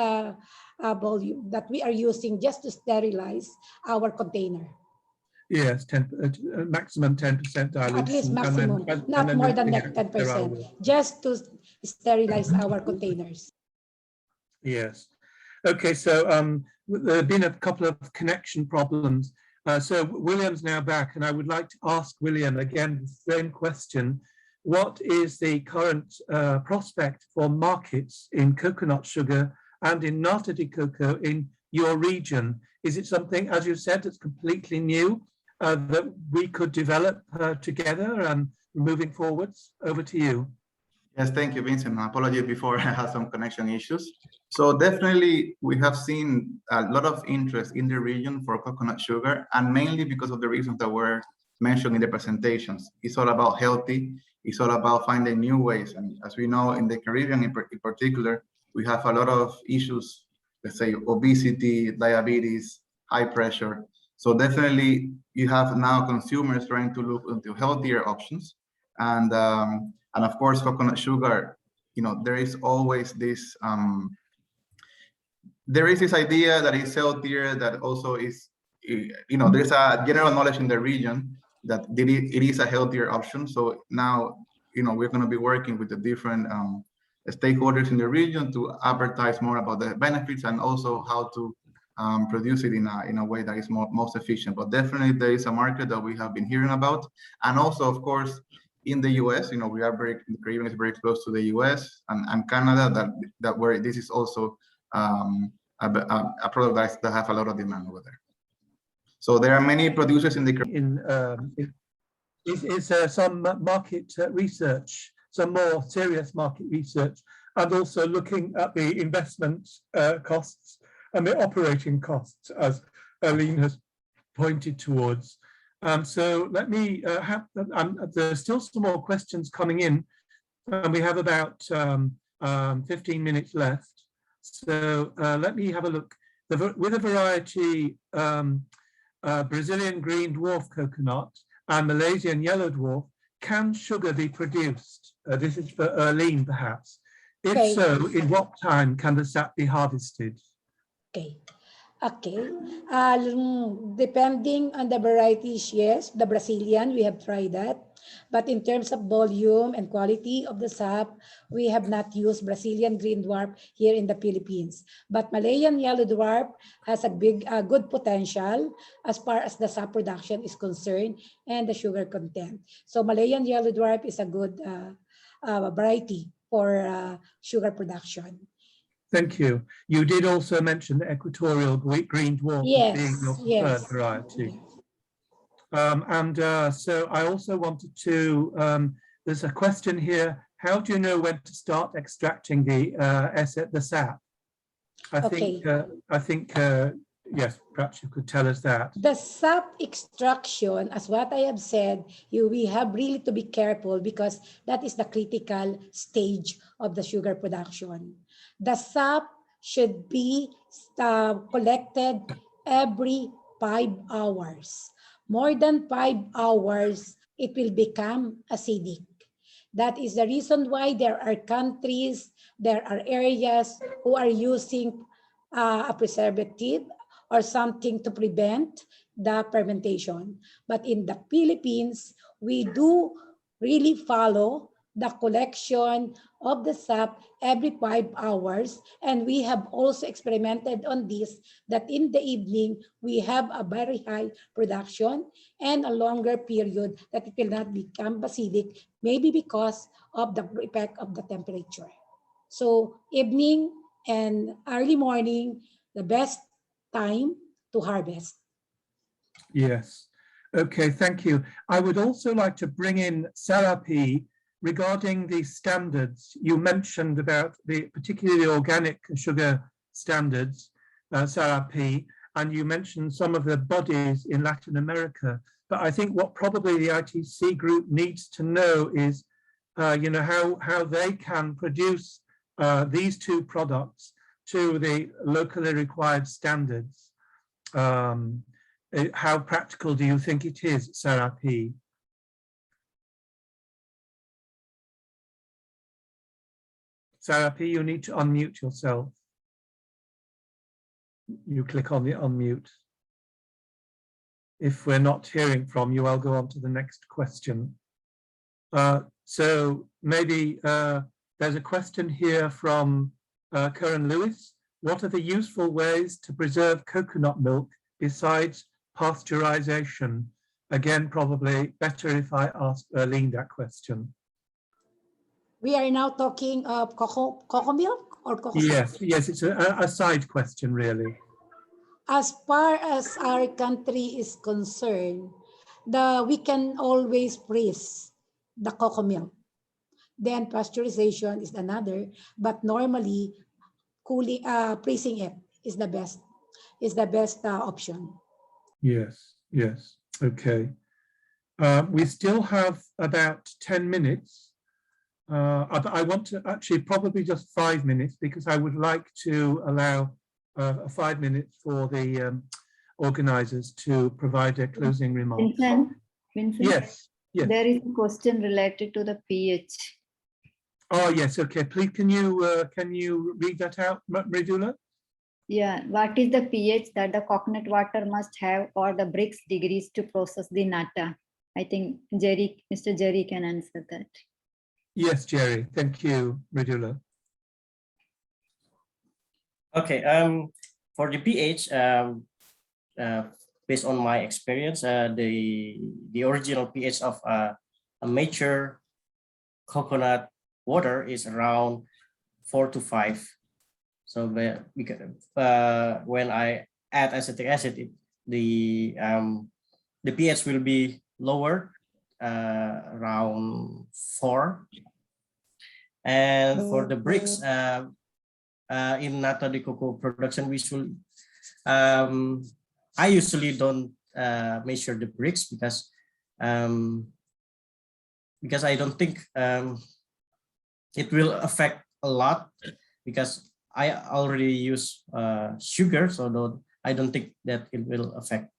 volume that we are using just to sterilize our container. Yes, maximum 10% dilution. At least and maximum, then not more than moving that it to sterile 10%, water. just to sterilize our containers. Yes. Okay, so there have been a couple of connection problems. So William's now back, and I would like to ask William again the same question. What is the current prospect for markets in coconut sugar and in nata de coco in your region? Is it something, as you said, that's completely new that we could develop together and moving forwards? Over to you. Yes, thank you, Vincent. Apologies before I had some connection issues. So definitely we have seen a lot of interest in the region for coconut sugar, and mainly because of the reasons that were mentioned in the presentations. It's all about healthy, it's all about finding new ways. And as we know, in the Caribbean in particular, we have a lot of issues, let's say obesity, diabetes, high pressure. So definitely you have now consumers trying to look into healthier options. And of course, coconut sugar, there is always this, there is this idea that it's healthier, that also is, there's a general knowledge in the region that it is a healthier option. So now, we're going to be working with the different stakeholders in the region to advertise more about the benefits and also how to produce it in a way that is most efficient. But definitely there is a market that we have been hearing about. And also, of course, in the US, we are the Caribbean is very close to the US and Canada, that where this is also a product that have a lot of demand over there. So there are many producers in the Caribbean. Is some market research, some more serious market research, and also looking at the investment costs and the operating costs, as Erlene has pointed towards. So let me there's still some more questions coming in, and we have about 15 minutes left. So let me have a look. With a variety Brazilian green dwarf coconut and Malaysian yellow dwarf, can sugar be produced? This is for Erlene, perhaps. If Okay. so, in what time can the sap be harvested? Okay. Okay. Depending on the varieties, yes, the Brazilian, we have tried that. But in terms of volume and quality of the sap, we have not used Brazilian green dwarf here in the Philippines. But Malayan yellow dwarf has a good potential as far as the sap production is concerned and the sugar content. So Malayan yellow dwarf is a good variety for sugar production. Thank you. You did also mention the equatorial green dwarf as being your preferred variety. So I also wanted to, there's a question here, how do you know when to start extracting the sap? I think, yes, perhaps you could tell us that. The sap extraction, as what I have said, we have really to be careful because that is the critical stage of the sugar production. The sap should be collected every 5 hours. more than 5 hours, it will become acidic. That is the reason why there are countries, there are areas who are using a preservative or something to prevent the fermentation. But in the Philippines, we do really follow the collection of the sap every 5 hours. And we have also experimented on this, that in the evening, we have a very high production and a longer period that it will not become acidic, maybe because of the effect of the temperature. So evening and early morning, the best time to harvest. Yes. Okay, thank you. I would also like to bring in Sarapee regarding the standards. You mentioned about the particularly organic sugar standards, Sarapee, and you mentioned some of the bodies in Latin America. But I think what probably the ITC group needs to know is, you know, how they can produce these two products to the locally required standards. How practical do you think it is, Sarapee? Sarapee, you need to unmute yourself. You click on the unmute. If we're not hearing from you, I'll go on to the next question. So maybe there's a question here from Karen Lewis. What are the useful ways to preserve coconut milk besides pasteurization? Again, probably better if I ask Erlene that question. We are now talking of cocoa milk or cocoa Yes, syrup? yes, it's a side question, really. As far as our country is concerned, we can always freeze the cocoa milk. Then pasteurization is another, but normally cooling, freezing it is the best option. Yes, yes, okay. We still have about 10 minutes. I want to actually probably just 5 minutes, because I would like to allow 5 minutes for the organizers to provide their closing remarks. Vincent, Yes, yes. there is a question related to the pH. Oh, yes, okay. Please, can you read that out, Mridula? Yeah, what is the pH that the coconut water must have, or the Brix degrees to process the nata? I think Mr. Jerry can answer that. Yes, Jerry. Thank you, Mridula. Okay. For the pH, based on my experience, the original pH of a mature coconut water is around 4 to 5. So when I add acetic acid, the pH will be lower, around 4. And for the Brix, in Nata de coco production, I usually don't measure the Brix because I don't think it will affect a lot, because I already use sugar, so I don't think that it will affect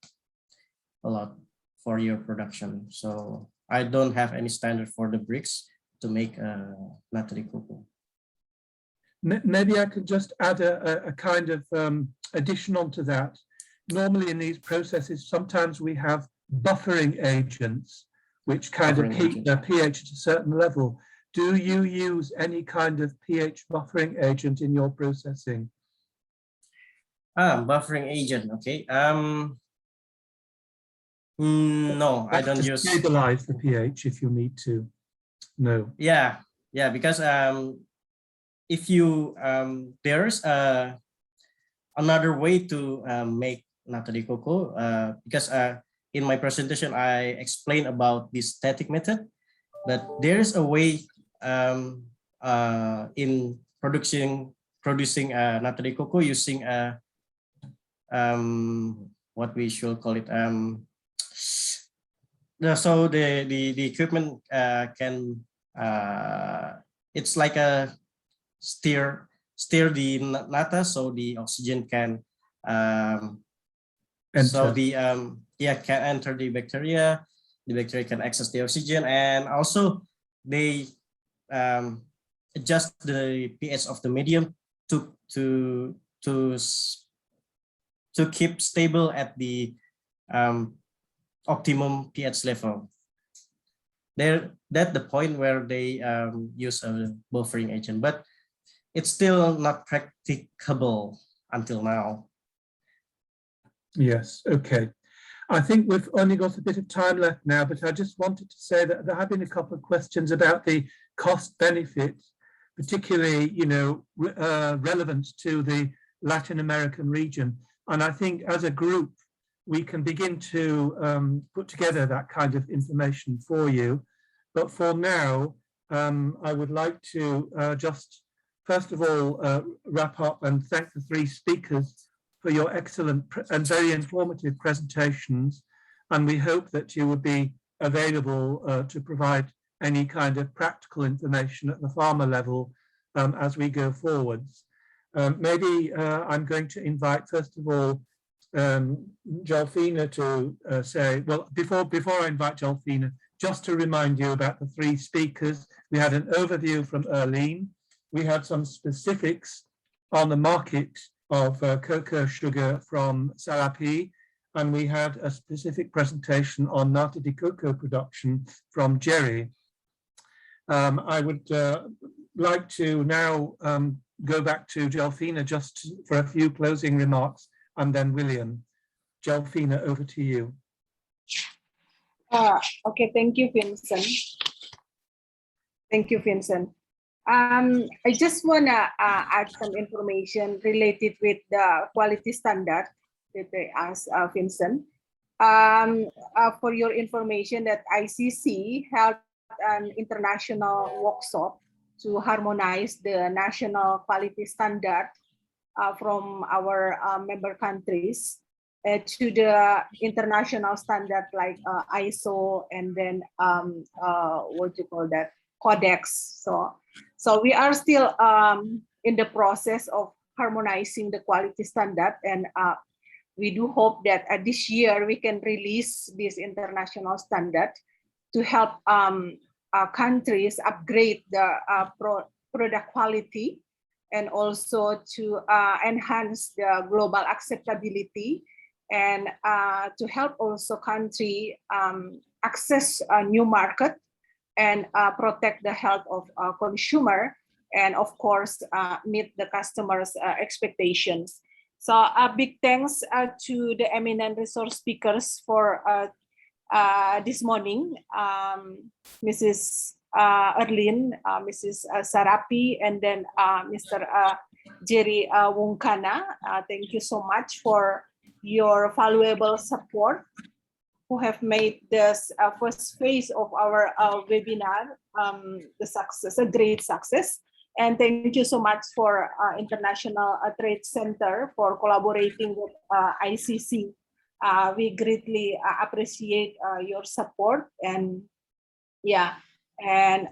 a lot for your production. So I don't have any standard for the Brix to make Nata de coco. Maybe I could just add a kind of addition onto that. Normally in these processes, sometimes we have buffering agents, which kind of keep the pH at a certain level. Do you use any kind of pH buffering agent in your processing? Buffering agent, okay. No, I don't use. Stabilize the pH if you need to. No. Yeah, because if you there's another way to make Nata de coco, because in my presentation I explained about the static method, but there's a way in producing Nata de coco using what we should call it, so the equipment can it's like a steer the nata, so the oxygen can so the can enter the bacteria can access the oxygen, and also they adjust the pH of the medium to keep stable at the optimum pH level. That's the point where they use a buffering agent, but it's still not practicable until now. Yes, okay. I think we've only got a bit of time left now, but I just wanted to say that there have been a couple of questions about the cost benefits, particularly, relevant to the Latin American region. And I think as a group, we can begin to put together that kind of information for you. But for now, I would like to just, first of all, wrap up and thank the three speakers for your excellent and very informative presentations. And we hope that you will be available to provide any kind of practical information at the farmer level as we go forwards. Maybe I'm going to invite, first of all, Jolfina to say, well, before I invite Jolfina, just to remind you about the three speakers. We had an overview from Erlene. We had some specifics on the market of cocoa sugar from Sarapee, and we had a specific presentation on Nata de cocoa production from Jerry. I would like to now go back to Jolfina just for a few closing remarks, and then William. Jolfina, over to you. Okay, thank you, Vincent. Thank you, Vincent. I just want to add some information related with the quality standard that I asked Vincent. For your information, that ICC held an international workshop to harmonize the national quality standard from our member countries to the international standard like ISO, and then what you call that, Codex. So we are still in the process of harmonizing the quality standard, and we do hope that this year we can release this international standard to help countries upgrade the product quality, and also to enhance the global acceptability, and to help also country access a new market, and protect the health of consumer, and of course meet the customers' expectations. So a big thanks to the eminent resource speakers for this morning, Mrs. Erlene, Mrs. Sarapee, and then Mr. Jerry Wungkana. Thank you so much for your valuable support, who have made this first phase of our webinar a great success. And thank you so much for International Trade Center for collaborating with ICC. We greatly appreciate your support, and yeah, and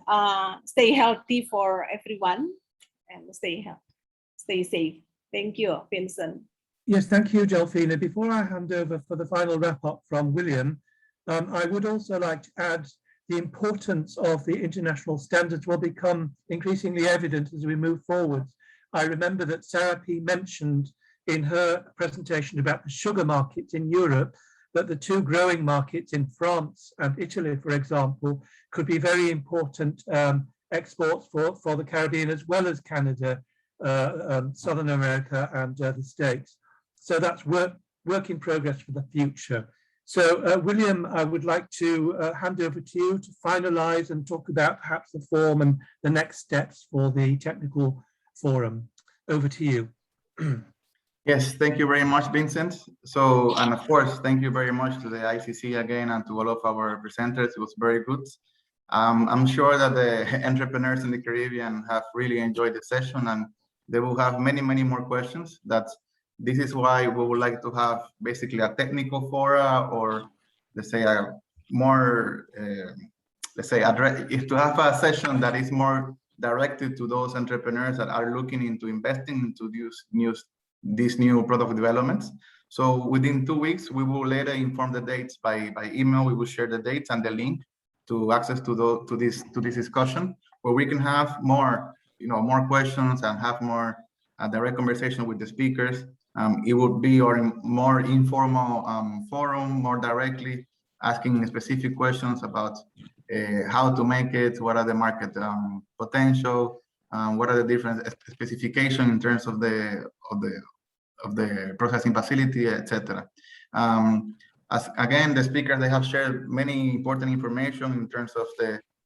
stay healthy for everyone, and stay safe. Thank you, Vincent. Yes, thank you, Jolfina. Before I hand over for the final wrap-up from William, I would also like to add the importance of the international standards will become increasingly evident as we move forward. I remember that Sarapee mentioned in her presentation about the sugar markets in Europe, that the two growing markets in France and Italy, for example, could be very important exports for the Caribbean, as well as Canada, Southern America, and the States. So that's work in progress for the future. So William, I would like to hand over to you to finalize and talk about perhaps the form and the next steps for the technical forum. Over to you. Yes, thank you very much, Vincent. So, and of course, thank you very much to the ICC again, and to all of our presenters. It was very good. I'm sure that the entrepreneurs in the Caribbean have really enjoyed the session, and they will have many, many more questions. This is why we would like to have basically a technical fora, or let's say a more, to have a session that is more directed to those entrepreneurs that are looking into investing into these new product developments. So within 2 weeks, we will later inform the dates by email. We will share the dates and the link to access to this discussion, where we can have more more questions and have more direct conversation with the speakers. It would be a more informal forum, more directly asking specific questions about how to make it, what are the market potential, what are the different specifications in terms of the processing facility, etc. As again, the speakers, they have shared many important information in terms of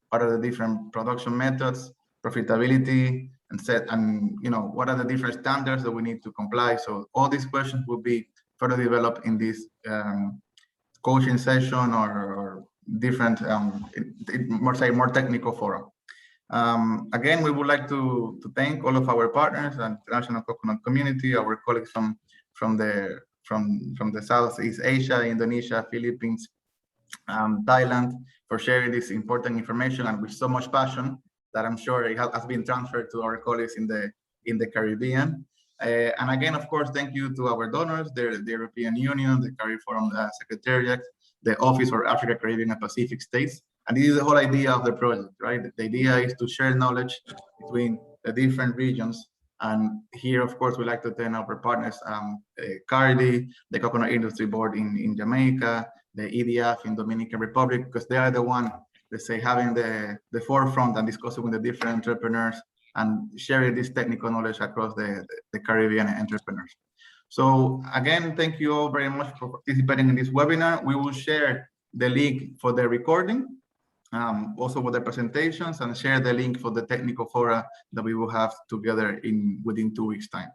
what are the different production methods, profitability, and what are the different standards that we need to comply. So all these questions will be further developed in this coaching session or different more technical forum. Again, we would like to thank all of our partners and international coconut community, our colleagues from the Southeast Asia, Indonesia, Philippines, Thailand, for sharing this important information and with so much passion that I'm sure it has been transferred to our colleagues in the Caribbean. And again, of course, thank you to our donors, the European Union, the CARIFORUM Secretariat, the Office for Africa, Caribbean, and Pacific States. And this is the whole idea of the project, right? The idea is to share knowledge between the different regions. And here, of course, we like to thank our partners, CARDI, the Coconut Industry Board in Jamaica, the EDF in Dominican Republic, because they are the one, let's say, having the forefront and discussing with the different entrepreneurs and sharing this technical knowledge across the Caribbean entrepreneurs. So again, thank you all very much for participating in this webinar. We will share the link for the recording, also for the presentations, and share the link for the technical fora that we will have together within 2 weeks' time.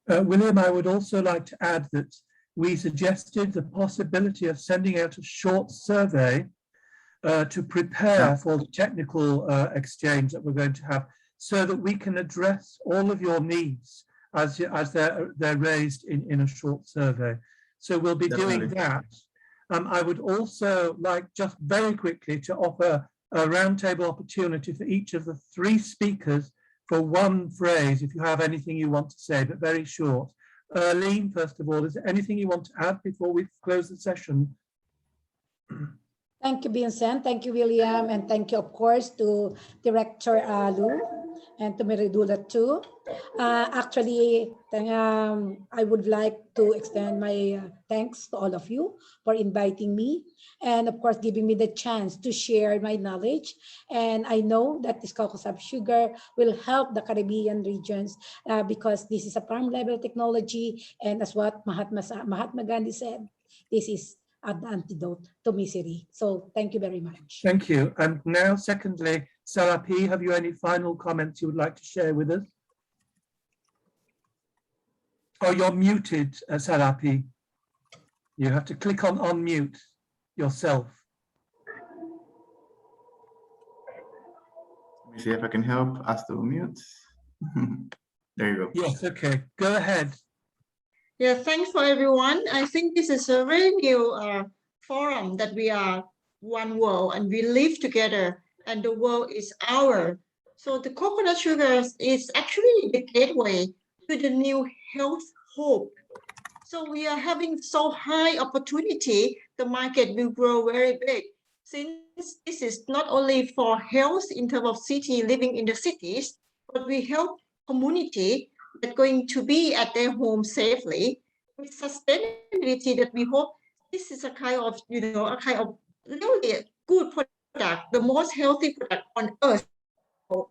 William, I would also like to add that we suggested the possibility of sending out a short survey to prepare for the technical exchange that we're going to have, so that we can address all of your needs as they're raised in a short survey. So we'll be doing that. I would also like just very quickly to offer a roundtable opportunity for each of the 3 speakers for 1 phrase, if you have anything you want to say, but very short. Erlene, first of all, is there anything you want to add before we close the session? Thank you, Vincent. Thank you, William. And thank you, of course, to Director Lu and to Meridula too. Actually, I would like to extend my thanks to all of you for inviting me and, of course, giving me the chance to share my knowledge. And I know that this cocoa syrup sugar will help the Caribbean regions because this is a farm level technology. And as what Mahatma Gandhi said, this is an antidote to misery. So thank you very much. Thank you. And now, secondly, Sarapee, have you any final comments you would like to share with us? Oh, you're muted, Sarapee. You have to click on unmute yourself. Let me see if I can help us to mute. There you go. Yes, okay. Go ahead. Yeah, thanks for everyone. I think this is a very new forum that we are one world and we live together and the world is ours. So the coconut sugar is actually the gateway to the new health hope. So we are having so high opportunity, the market will grow very big. Since this is not only for health in terms of city living in the cities, but we help community that going to be at their home safely with sustainability that we hope this is a kind of, a kind of really good product, the most healthy product on earth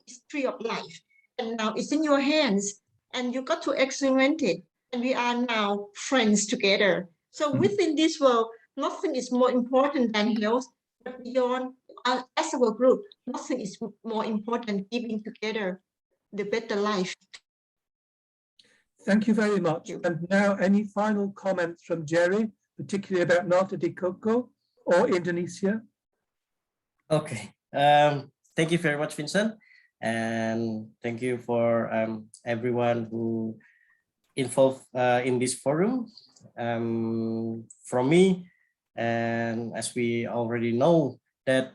is tree of life. And now it's in your hands and you got to experiment it. And we are now friends together. So within this world, nothing is more important than health, but beyond as our group, nothing is more important giving together the better life. Thank you very much. And now, any final comments from Jerry, particularly about Nata de Coco or Indonesia? Okay. Thank you very much, Vincent. And thank you for everyone who involved in this forum. From me, and as we already know that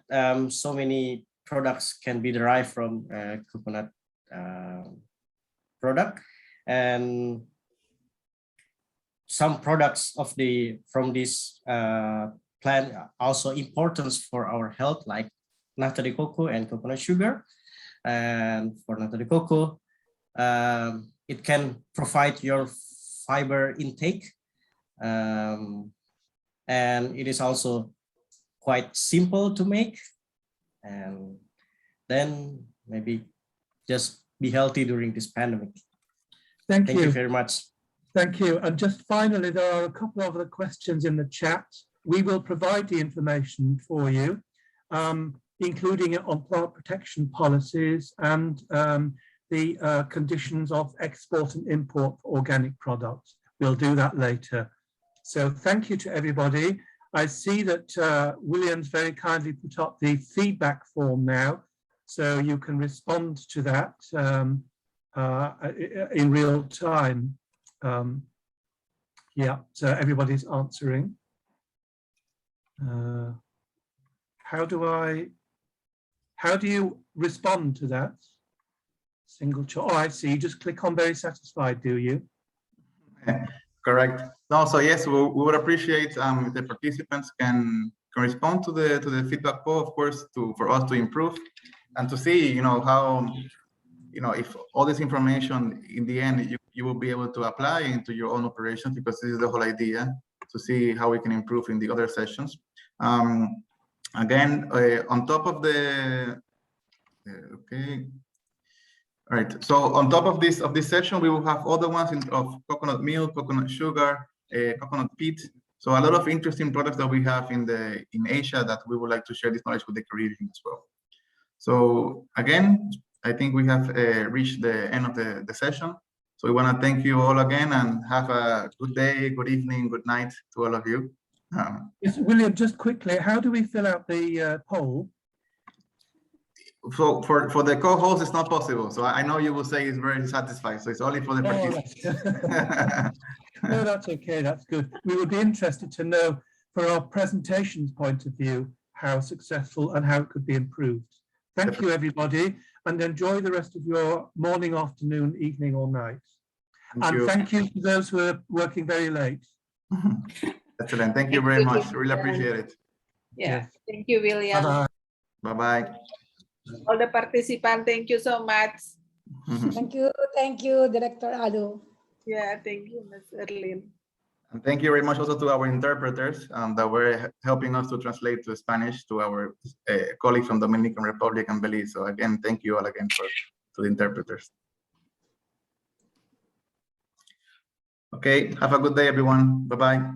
so many products can be derived from coconut product. And some products of from this plant also importance for our health, like nata de coco and coconut sugar. And for nata de coco, it can provide your fiber intake, and it is also quite simple to make. And then maybe just be healthy during this pandemic. Thank Thank you. you very much. Thank you. And just finally, there are a couple of other questions in the chat. We will provide the information for you, including it on plant protection policies and the conditions of export and import for organic products. We'll do that later. So thank you to everybody. I see that William's very kindly put up the feedback form now, so you can respond to that in real time. Yeah, so everybody's answering. How do you respond to that? Single choice. Oh, I see. You just click on very satisfied, do you? Correct. No, so yes, we would appreciate if the participants can respond to the feedback poll, of course, for us to improve and to see, how, if all this information in the end you will be able to apply into your own operations, because this is the whole idea, to see how we can improve in the other sessions. Again, on top of the okay. All right, so on top of this section, we will have other ones of coconut milk, coconut sugar, coconut peat. So a lot of interesting products that we have in Asia that we would like to share this knowledge with the Caribbean as well. So again, I think we have reached the end of the session. So we want to thank you all again and have a good day, good evening, good night to all of you. Yes, William, just quickly, how do we fill out the poll? So for the co-host, it's not possible. So I know you will say it's very satisfied. So it's only for the participants. No, that's okay. That's good. We would be interested to know, for our presentation's point of view, how successful and how it could be improved. Thank you, everybody, and enjoy the rest of your morning, afternoon, evening, or night. Thank you to those who are working very late. Excellent. Thank you very much. Really appreciate it. Yeah. Yes. Thank you, William. Bye-bye. Bye-bye. All the participants, thank you so much. Thank you, Director Alu. Yeah, thank you, Ms. Erlene. And thank you very much also to our interpreters that were helping us to translate to Spanish to our colleagues from Dominican Republic and Belize. So again, thank you all again to the interpreters. Okay, have a good day, everyone. Bye-bye.